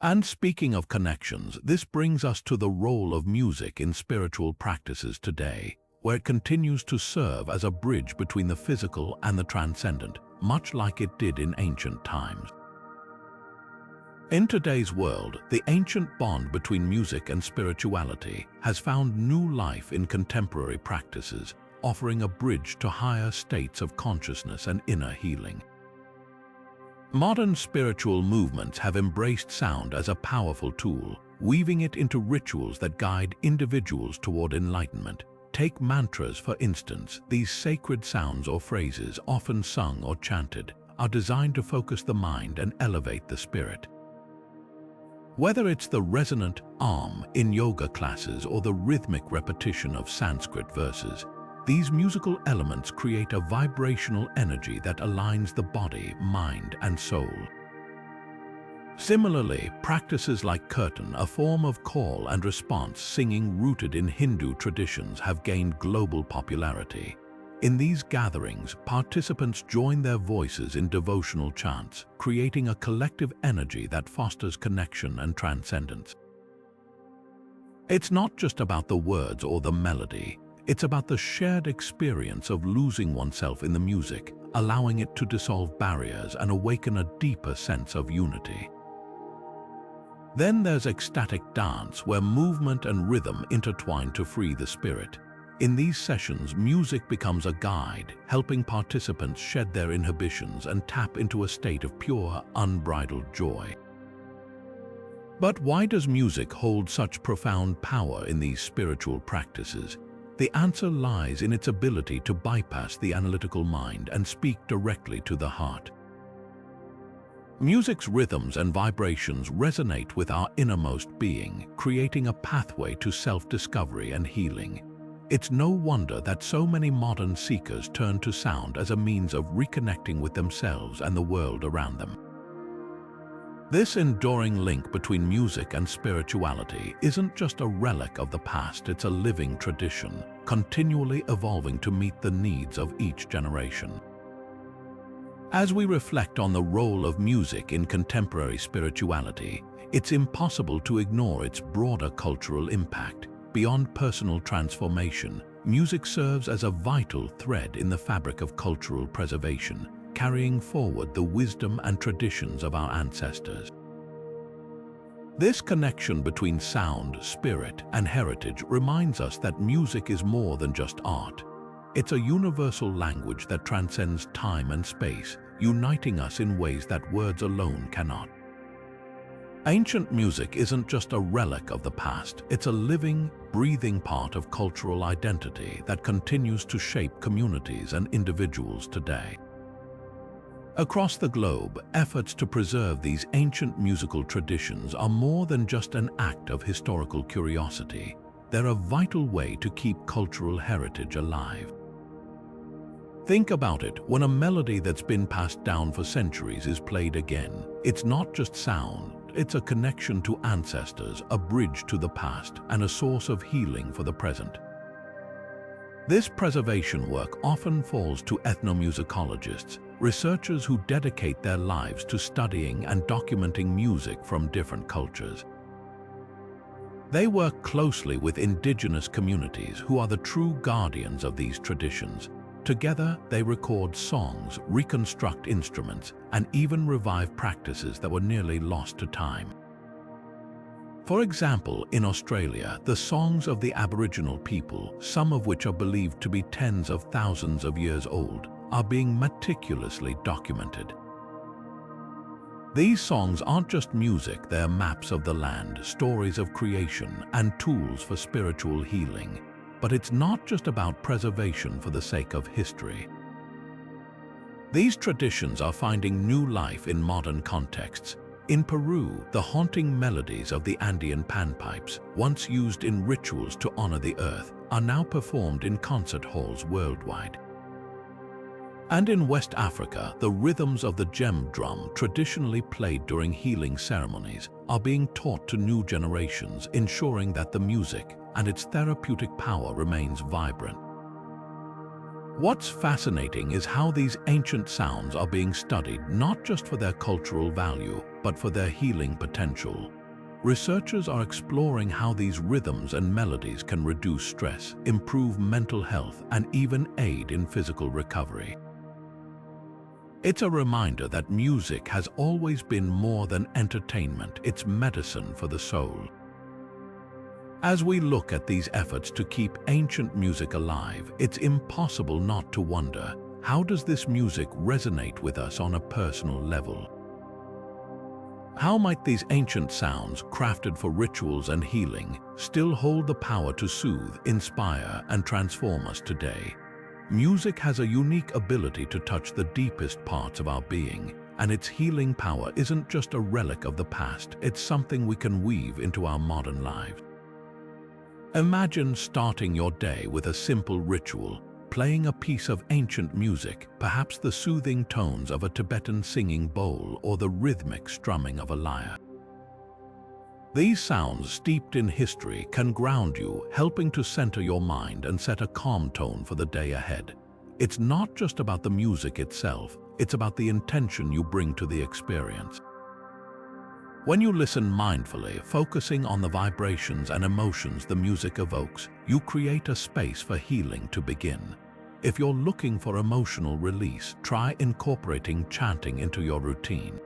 And speaking of connections, this brings us to the role of music in spiritual practices today, where it continues to serve as a bridge between the physical and the transcendent, much like it did in ancient times. In today's world, the ancient bond between music and spirituality has found new life in contemporary practices, offering a bridge to higher states of consciousness and inner healing. Modern spiritual movements have embraced sound as a powerful tool, weaving it into rituals that guide individuals toward enlightenment. Take mantras, for instance. These sacred sounds or phrases, often sung or chanted, are designed to focus the mind and elevate the spirit. Whether it's the resonant in yoga classes or the rhythmic repetition of Sanskrit verses, these musical elements create a vibrational energy that aligns the body, mind, and soul. Similarly, practices like kirtan, a form of call and response singing rooted in Hindu traditions, have gained global popularity. In these gatherings, participants join their voices in devotional chants, creating a collective energy that fosters connection and transcendence. It's not just about the words or the melody. It's about the shared experience of losing oneself in the music, allowing it to dissolve barriers and awaken a deeper sense of unity. Then there's ecstatic dance, where movement and rhythm intertwine to free the spirit. In these sessions, music becomes a guide, helping participants shed their inhibitions and tap into a state of pure, unbridled joy. But why does music hold such profound power in these spiritual practices? The answer lies in its ability to bypass the analytical mind and speak directly to the heart. Music's rhythms and vibrations resonate with our innermost being, creating a pathway to self-discovery and healing. It's no wonder that so many modern seekers turn to sound as a means of reconnecting with themselves and the world around them. This enduring link between music and spirituality isn't just a relic of the past, it's a living tradition, continually evolving to meet the needs of each generation. As we reflect on the role of music in contemporary spirituality, it's impossible to ignore its broader cultural impact. Beyond personal transformation, music serves as a vital thread in the fabric of cultural preservation, carrying forward the wisdom and traditions of our ancestors. This connection between sound, spirit, and heritage reminds us that music is more than just art. It's a universal language that transcends time and space, uniting us in ways that words alone cannot. Ancient music isn't just a relic of the past, it's a living, breathing part of cultural identity that continues to shape communities and individuals today. Across the globe, efforts to preserve these ancient musical traditions are more than just an act of historical curiosity. They're a vital way to keep cultural heritage alive. Think about it, when a melody that's been passed down for centuries is played again, it's not just sound. It's a connection to ancestors, a bridge to the past, and a source of healing for the present. This preservation work often falls to ethnomusicologists, researchers who dedicate their lives to studying and documenting music from different cultures. They work closely with indigenous communities who are the true guardians of these traditions. Together, they record songs, reconstruct instruments, and even revive practices that were nearly lost to time. For example, in Australia, the songs of the Aboriginal people, some of which are believed to be tens of thousands of years old, are being meticulously documented. These songs aren't just music, they're maps of the land, stories of creation, and tools for spiritual healing. But it's not just about preservation for the sake of history. These traditions are finding new life in modern contexts. In Peru, the haunting melodies of the Andean panpipes, once used in rituals to honor the earth, are now performed in concert halls worldwide. And in West Africa, the rhythms of the gem drum, traditionally played during healing ceremonies, are being taught to new generations, ensuring that the music and its therapeutic power remains vibrant. What's fascinating is how these ancient sounds are being studied not just for their cultural value, but for their healing potential. Researchers are exploring how these rhythms and melodies can reduce stress, improve mental health, and even aid in physical recovery. It's a reminder that music has always been more than entertainment, it's medicine for the soul. As we look at these efforts to keep ancient music alive, it's impossible not to wonder, how does this music resonate with us on a personal level? How might these ancient sounds, crafted for rituals and healing, still hold the power to soothe, inspire, and transform us today? Music has a unique ability to touch the deepest parts of our being, and its healing power isn't just a relic of the past, it's something we can weave into our modern lives. Imagine starting your day with a simple ritual, playing a piece of ancient music, perhaps the soothing tones of a Tibetan singing bowl or the rhythmic strumming of a lyre. These sounds, steeped in history, can ground you, helping to center your mind and set a calm tone for the day ahead. It's not just about the music itself, it's about the intention you bring to the experience. When you listen mindfully, focusing on the vibrations and emotions the music evokes, you create a space for healing to begin. If you're looking for emotional release, try incorporating chanting into your routine.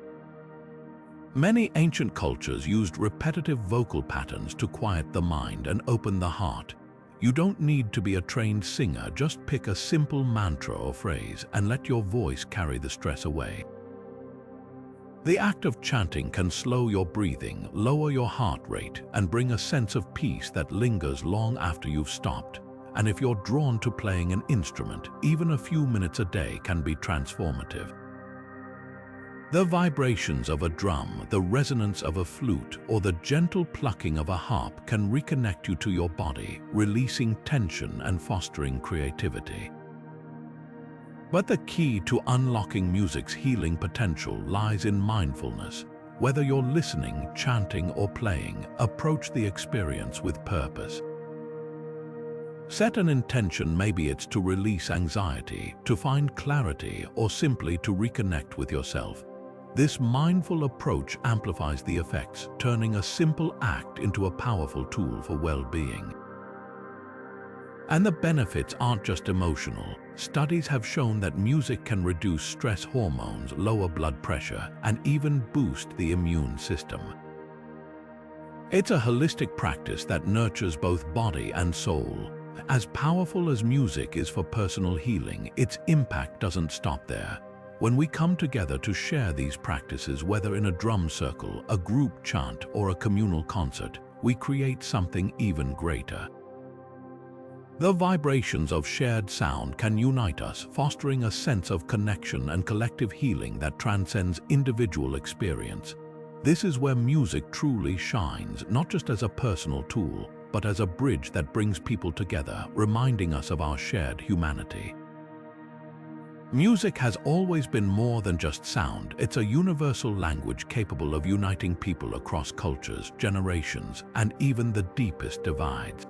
Many ancient cultures used repetitive vocal patterns to quiet the mind and open the heart. You don't need to be a trained singer, just pick a simple mantra or phrase and let your voice carry the stress away. The act of chanting can slow your breathing, lower your heart rate, and bring a sense of peace that lingers long after you've stopped. And if you're drawn to playing an instrument, even a few minutes a day can be transformative. The vibrations of a drum, the resonance of a flute, or the gentle plucking of a harp can reconnect you to your body, releasing tension and fostering creativity. But the key to unlocking music's healing potential lies in mindfulness. Whether you're listening, chanting, or playing, approach the experience with purpose. Set an intention, maybe it's to release anxiety, to find clarity, or simply to reconnect with yourself. This mindful approach amplifies the effects, turning a simple act into a powerful tool for well-being. And the benefits aren't just emotional. Studies have shown that music can reduce stress hormones, lower blood pressure, and even boost the immune system. It's a holistic practice that nurtures both body and soul. As powerful as music is for personal healing, its impact doesn't stop there. When we come together to share these practices, whether in a drum circle, a group chant, or a communal concert, we create something even greater. The vibrations of shared sound can unite us, fostering a sense of connection and collective healing that transcends individual experience. This is where music truly shines, not just as a personal tool, but as a bridge that brings people together, reminding us of our shared humanity. Music has always been more than just sound. It's a universal language capable of uniting people across cultures, generations, and even the deepest divides.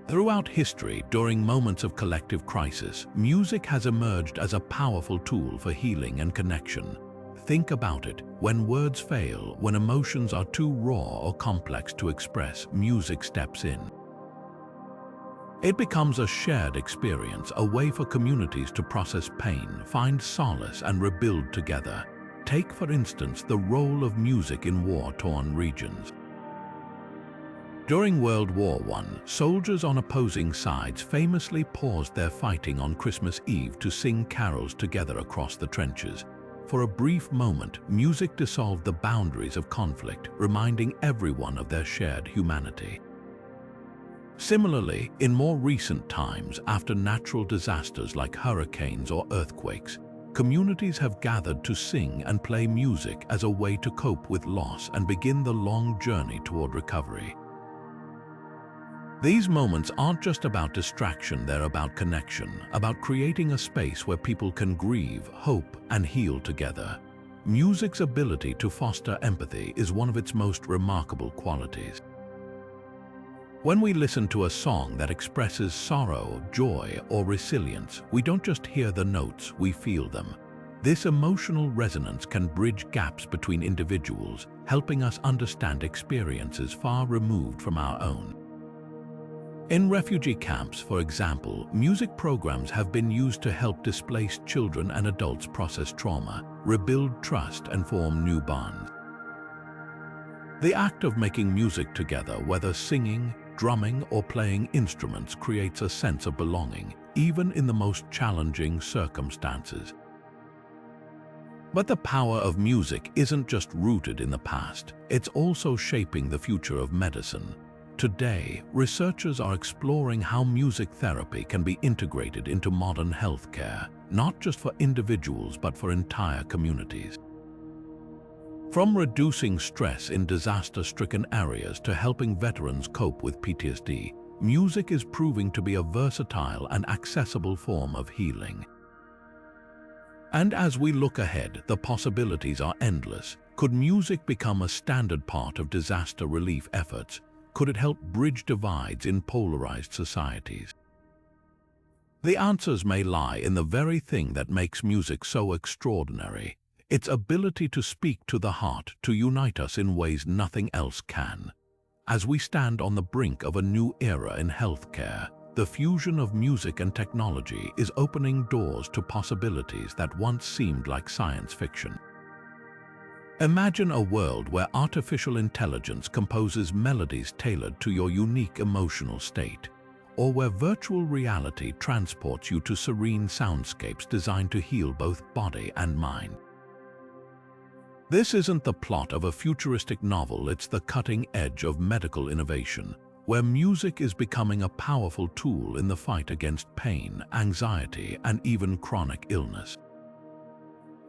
Throughout history, during moments of collective crisis, music has emerged as a powerful tool for healing and connection. Think about it. When words fail, when emotions are too raw or complex to express, music steps in. It becomes a shared experience, a way for communities to process pain, find solace, and rebuild together. Take, for instance, the role of music in war-torn regions. During World War I, soldiers on opposing sides famously paused their fighting on Christmas Eve to sing carols together across the trenches. For a brief moment, music dissolved the boundaries of conflict, reminding everyone of their shared humanity. Similarly, in more recent times, after natural disasters like hurricanes or earthquakes, communities have gathered to sing and play music as a way to cope with loss and begin the long journey toward recovery. These moments aren't just about distraction, they're about connection, about creating a space where people can grieve, hope, and heal together. Music's ability to foster empathy is one of its most remarkable qualities. When we listen to a song that expresses sorrow, joy, or resilience, we don't just hear the notes, we feel them. This emotional resonance can bridge gaps between individuals, helping us understand experiences far removed from our own. In refugee camps, for example, music programs have been used to help displaced children and adults process trauma, rebuild trust, and form new bonds. The act of making music together, whether singing, drumming, or playing instruments, creates a sense of belonging, even in the most challenging circumstances. But the power of music isn't just rooted in the past, it's also shaping the future of medicine. Today, researchers are exploring how music therapy can be integrated into modern healthcare, not just for individuals but for entire communities. From reducing stress in disaster-stricken areas to helping veterans cope with PTSD, music is proving to be a versatile and accessible form of healing. And as we look ahead, the possibilities are endless. Could music become a standard part of disaster relief efforts? Could it help bridge divides in polarized societies? The answers may lie in the very thing that makes music so extraordinary: its ability to speak to the heart, to unite us in ways nothing else can. As we stand on the brink of a new era in healthcare, the fusion of music and technology is opening doors to possibilities that once seemed like science fiction. Imagine a world where artificial intelligence composes melodies tailored to your unique emotional state, or where virtual reality transports you to serene soundscapes designed to heal both body and mind. This isn't the plot of a futuristic novel, it's the cutting edge of medical innovation, where music is becoming a powerful tool in the fight against pain, anxiety, and even chronic illness.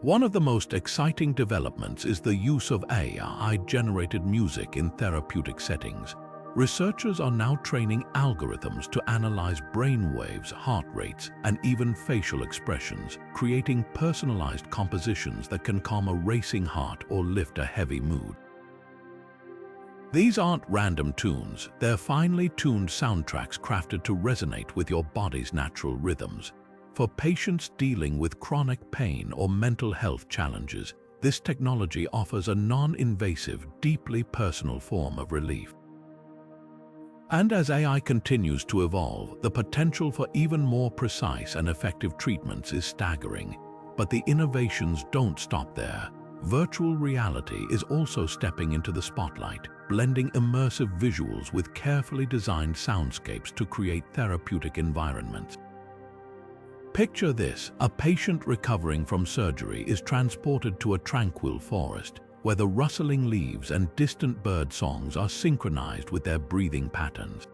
One of the most exciting developments is the use of AI-generated music in therapeutic settings. Researchers are now training algorithms to analyze brainwaves, heart rates, and even facial expressions, creating personalized compositions that can calm a racing heart or lift a heavy mood. These aren't random tunes, they're finely tuned soundtracks crafted to resonate with your body's natural rhythms. For patients dealing with chronic pain or mental health challenges, this technology offers a non-invasive, deeply personal form of relief. And as AI continues to evolve, the potential for even more precise and effective treatments is staggering. But the innovations don't stop there. Virtual reality is also stepping into the spotlight, blending immersive visuals with carefully designed soundscapes to create therapeutic environments. Picture this: a patient recovering from surgery is transported to a tranquil forest, where the rustling leaves and distant bird songs are synchronized with their breathing patterns.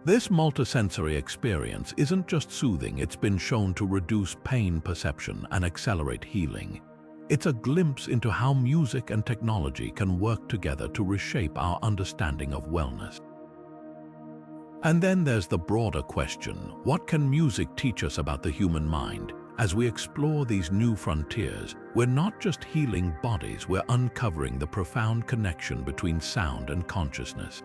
This multisensory experience isn't just soothing, it's been shown to reduce pain perception and accelerate healing. It's a glimpse into how music and technology can work together to reshape our understanding of wellness. And then there's the broader question: what can music teach us about the human mind? As we explore these new frontiers, we're not just healing bodies, we're uncovering the profound connection between sound and consciousness.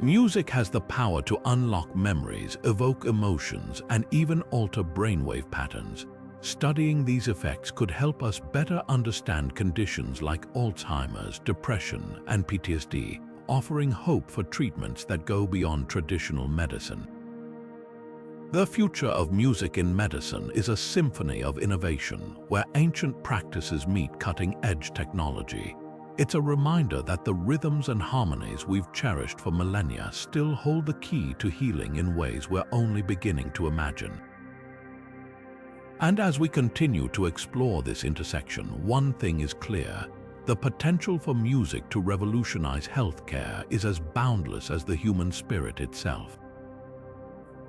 Music has the power to unlock memories, evoke emotions, and even alter brainwave patterns. Studying these effects could help us better understand conditions like Alzheimer's, depression, and PTSD, offering hope for treatments that go beyond traditional medicine. The future of music in medicine is a symphony of innovation, where ancient practices meet cutting-edge technology. It's a reminder that the rhythms and harmonies we've cherished for millennia still hold the key to healing in ways we're only beginning to imagine. And as we continue to explore this intersection, one thing is clear: the potential for music to revolutionize healthcare is as boundless as the human spirit itself.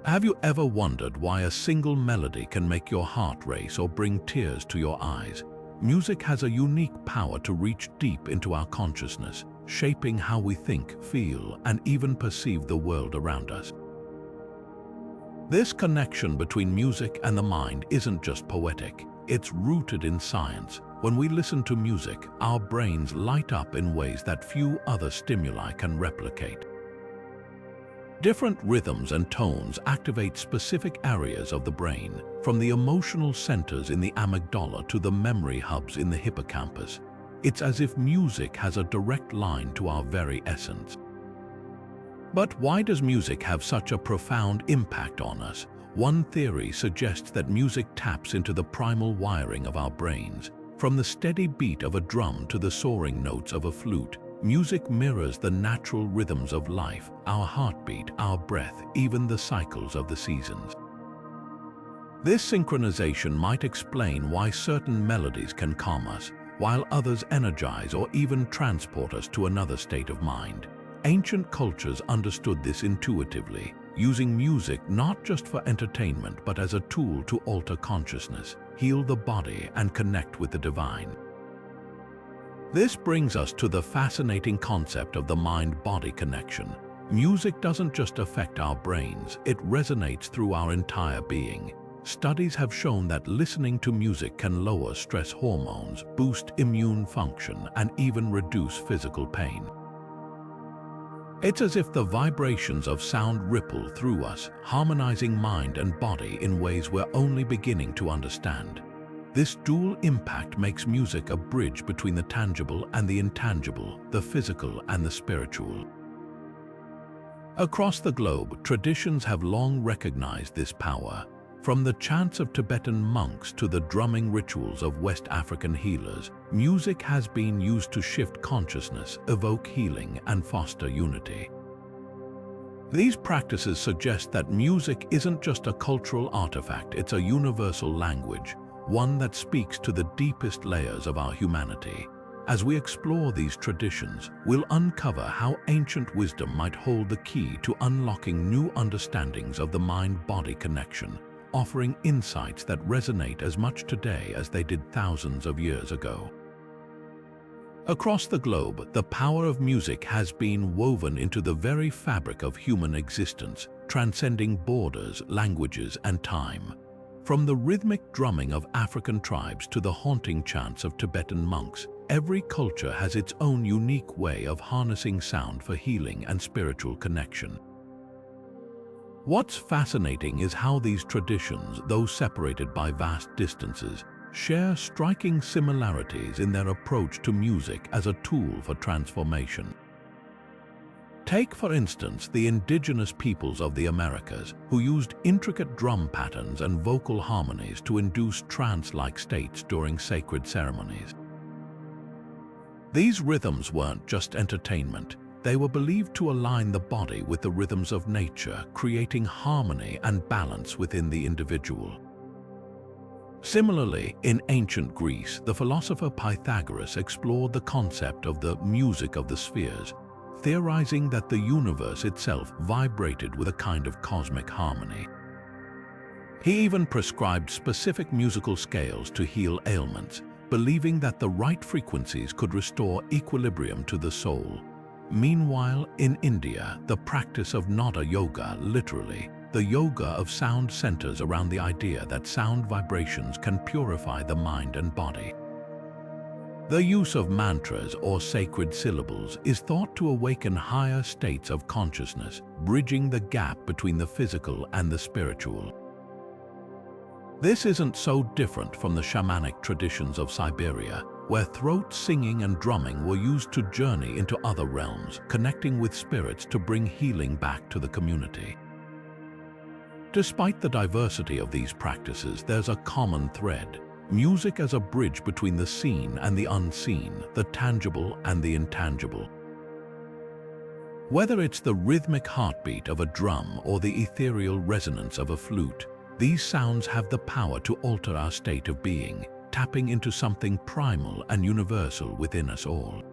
Have you ever wondered why a single melody can make your heart race or bring tears to your eyes? Music has a unique power to reach deep into our consciousness, shaping how we think, feel, and even perceive the world around us. This connection between music and the mind isn't just poetic, it's rooted in science. When we listen to music, our brains light up in ways that few other stimuli can replicate. Different rhythms and tones activate specific areas of the brain, from the emotional centers in the amygdala to the memory hubs in the hippocampus. It's as if music has a direct line to our very essence. But why does music have such a profound impact on us? One theory suggests that music taps into the primal wiring of our brains. From the steady beat of a drum to the soaring notes of a flute, music mirrors the natural rhythms of life, our heartbeat, our breath, even the cycles of the seasons. This synchronization might explain why certain melodies can calm us, while others energize or even transport us to another state of mind. Ancient cultures understood this intuitively, using music not just for entertainment but as a tool to alter consciousness, heal the body, and connect with the divine. This brings us to the fascinating concept of the mind-body connection. Music doesn't just affect our brains, it resonates through our entire being. Studies have shown that listening to music can lower stress hormones, boost immune function, and even reduce physical pain. It's as if the vibrations of sound ripple through us, harmonizing mind and body in ways we're only beginning to understand. This dual impact makes music a bridge between the tangible and the intangible, the physical and the spiritual. Across the globe, traditions have long recognized this power. From the chants of Tibetan monks to the drumming rituals of West African healers, music has been used to shift consciousness, evoke healing, and foster unity. These practices suggest that music isn't just a cultural artifact, it's a universal language, one that speaks to the deepest layers of our humanity. As we explore these traditions, we'll uncover how ancient wisdom might hold the key to unlocking new understandings of the mind-body connection, offering insights that resonate as much today as they did thousands of years ago. Across the globe, the power of music has been woven into the very fabric of human existence, transcending borders, languages, and time. From the rhythmic drumming of African tribes to the haunting chants of Tibetan monks, every culture has its own unique way of harnessing sound for healing and spiritual connection. What's fascinating is how these traditions, though separated by vast distances, share striking similarities in their approach to music as a tool for transformation. Take, for instance, the indigenous peoples of the Americas, who used intricate drum patterns and vocal harmonies to induce trance-like states during sacred ceremonies. These rhythms weren't just entertainment. They were believed to align the body with the rhythms of nature, creating harmony and balance within the individual. Similarly, in ancient Greece, the philosopher Pythagoras explored the concept of the music of the spheres, theorizing that the universe itself vibrated with a kind of cosmic harmony. He even prescribed specific musical scales to heal ailments, believing that the right frequencies could restore equilibrium to the soul. Meanwhile, in India, the practice of Nada yoga, literally, the yoga of sound, centers around the idea that sound vibrations can purify the mind and body. The use of mantras or sacred syllables is thought to awaken higher states of consciousness, bridging the gap between the physical and the spiritual. This isn't so different from the shamanic traditions of Siberia, where throat singing and drumming were used to journey into other realms, connecting with spirits to bring healing back to the community. Despite the diversity of these practices, there's a common thread: music as a bridge between the seen and the unseen, the tangible and the intangible. Whether it's the rhythmic heartbeat of a drum or the ethereal resonance of a flute, these sounds have the power to alter our state of being, tapping into something primal and universal within us all.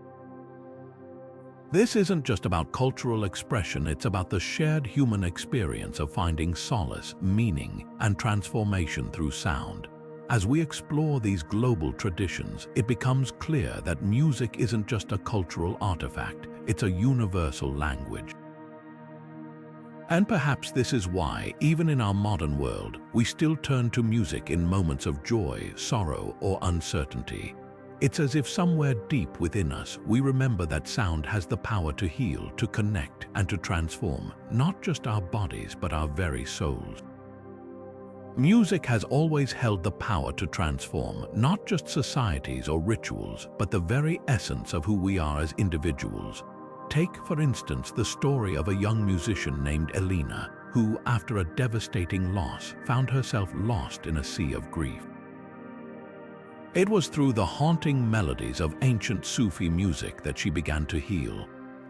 This isn't just about cultural expression, it's about the shared human experience of finding solace, meaning, and transformation through sound. As we explore these global traditions, it becomes clear that music isn't just a cultural artifact, it's a universal language. And perhaps this is why, even in our modern world, we still turn to music in moments of joy, sorrow, or uncertainty. It's as if somewhere deep within us, we remember that sound has the power to heal, to connect, and to transform, not just our bodies, but our very souls. Music has always held the power to transform, not just societies or rituals, but the very essence of who we are as individuals. Take, for instance, the story of a young musician named Elena, who, after a devastating loss, found herself lost in a sea of grief. It was through the haunting melodies of ancient Sufi music that she began to heal.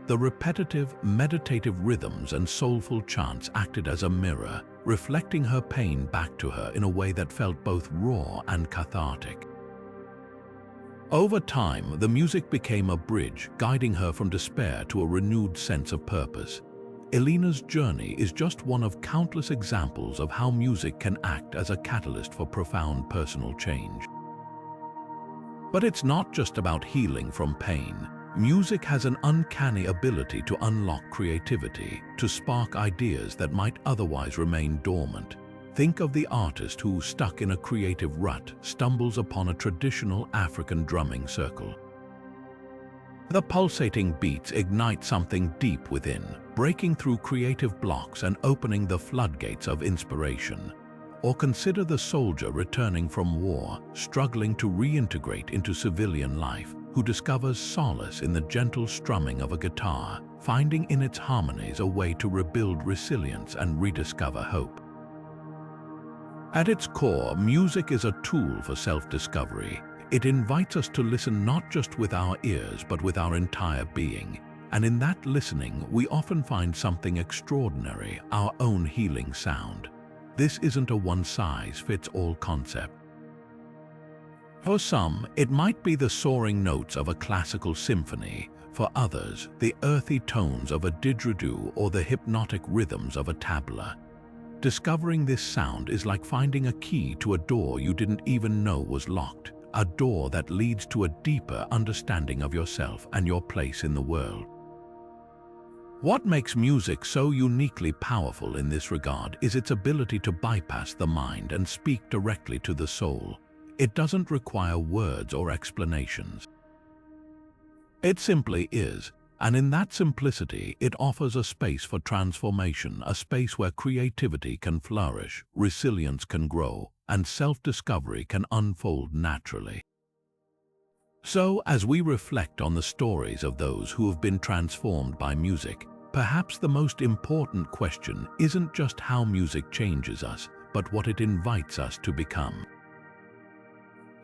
The repetitive, meditative rhythms and soulful chants acted as a mirror, reflecting her pain back to her in a way that felt both raw and cathartic. Over time, the music became a bridge, guiding her from despair to a renewed sense of purpose. Elena's journey is just one of countless examples of how music can act as a catalyst for profound personal change. But it's not just about healing from pain. Music has an uncanny ability to unlock creativity, to spark ideas that might otherwise remain dormant. Think of the artist who, stuck in a creative rut, stumbles upon a traditional African drumming circle. The pulsating beats ignite something deep within, breaking through creative blocks and opening the floodgates of inspiration. Or consider the soldier returning from war, struggling to reintegrate into civilian life, who discovers solace in the gentle strumming of a guitar, finding in its harmonies a way to rebuild resilience and rediscover hope. At its core, music is a tool for self-discovery. It invites us to listen not just with our ears, but with our entire being. And in that listening, we often find something extraordinary, our own healing sound. This isn't a one-size-fits-all concept. For some, it might be the soaring notes of a classical symphony. For others, the earthy tones of a didgeridoo or the hypnotic rhythms of a tabla. Discovering this sound is like finding a key to a door you didn't even know was locked, a door that leads to a deeper understanding of yourself and your place in the world. What makes music so uniquely powerful in this regard is its ability to bypass the mind and speak directly to the soul. It doesn't require words or explanations. It simply is, and in that simplicity, it offers a space for transformation, a space where creativity can flourish, resilience can grow, and self-discovery can unfold naturally. So, as we reflect on the stories of those who have been transformed by music, perhaps the most important question isn't just how music changes us, but what it invites us to become.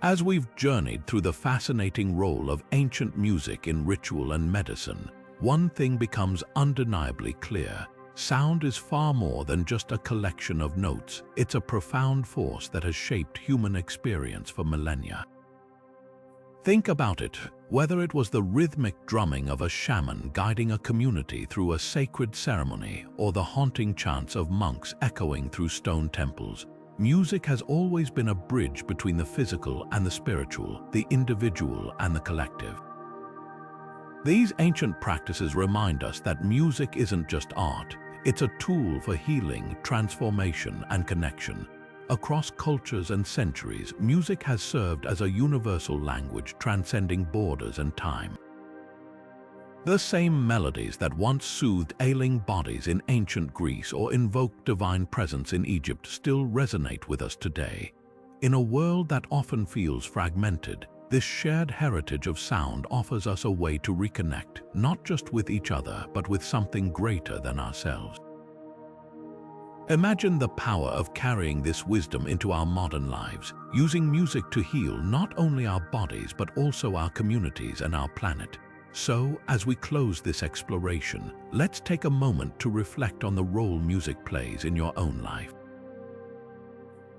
As we've journeyed through the fascinating role of ancient music in ritual and medicine, one thing becomes undeniably clear. Sound is far more than just a collection of notes. It's a profound force that has shaped human experience for millennia. Think about it. Whether it was the rhythmic drumming of a shaman guiding a community through a sacred ceremony or the haunting chants of monks echoing through stone temples, music has always been a bridge between the physical and the spiritual, the individual and the collective. These ancient practices remind us that music isn't just art, it's a tool for healing, transformation, and connection. Across cultures and centuries, music has served as a universal language transcending borders and time. The same melodies that once soothed ailing bodies in ancient Greece or invoked divine presence in Egypt still resonate with us today. In a world that often feels fragmented, this shared heritage of sound offers us a way to reconnect, not just with each other, but with something greater than ourselves. Imagine the power of carrying this wisdom into our modern lives, using music to heal not only our bodies but also our communities and our planet. So, as we close this exploration, let's take a moment to reflect on the role music plays in your own life.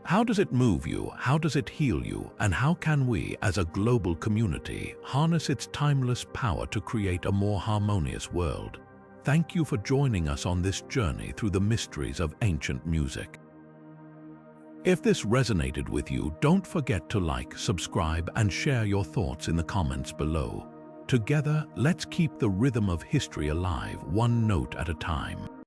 How does it move you? How does it heal you? And how can we, as a global community, harness its timeless power to create a more harmonious world? Thank you for joining us on this journey through the mysteries of ancient music. If this resonated with you, don't forget to like, subscribe, and share your thoughts in the comments below. Together, let's keep the rhythm of history alive, one note at a time.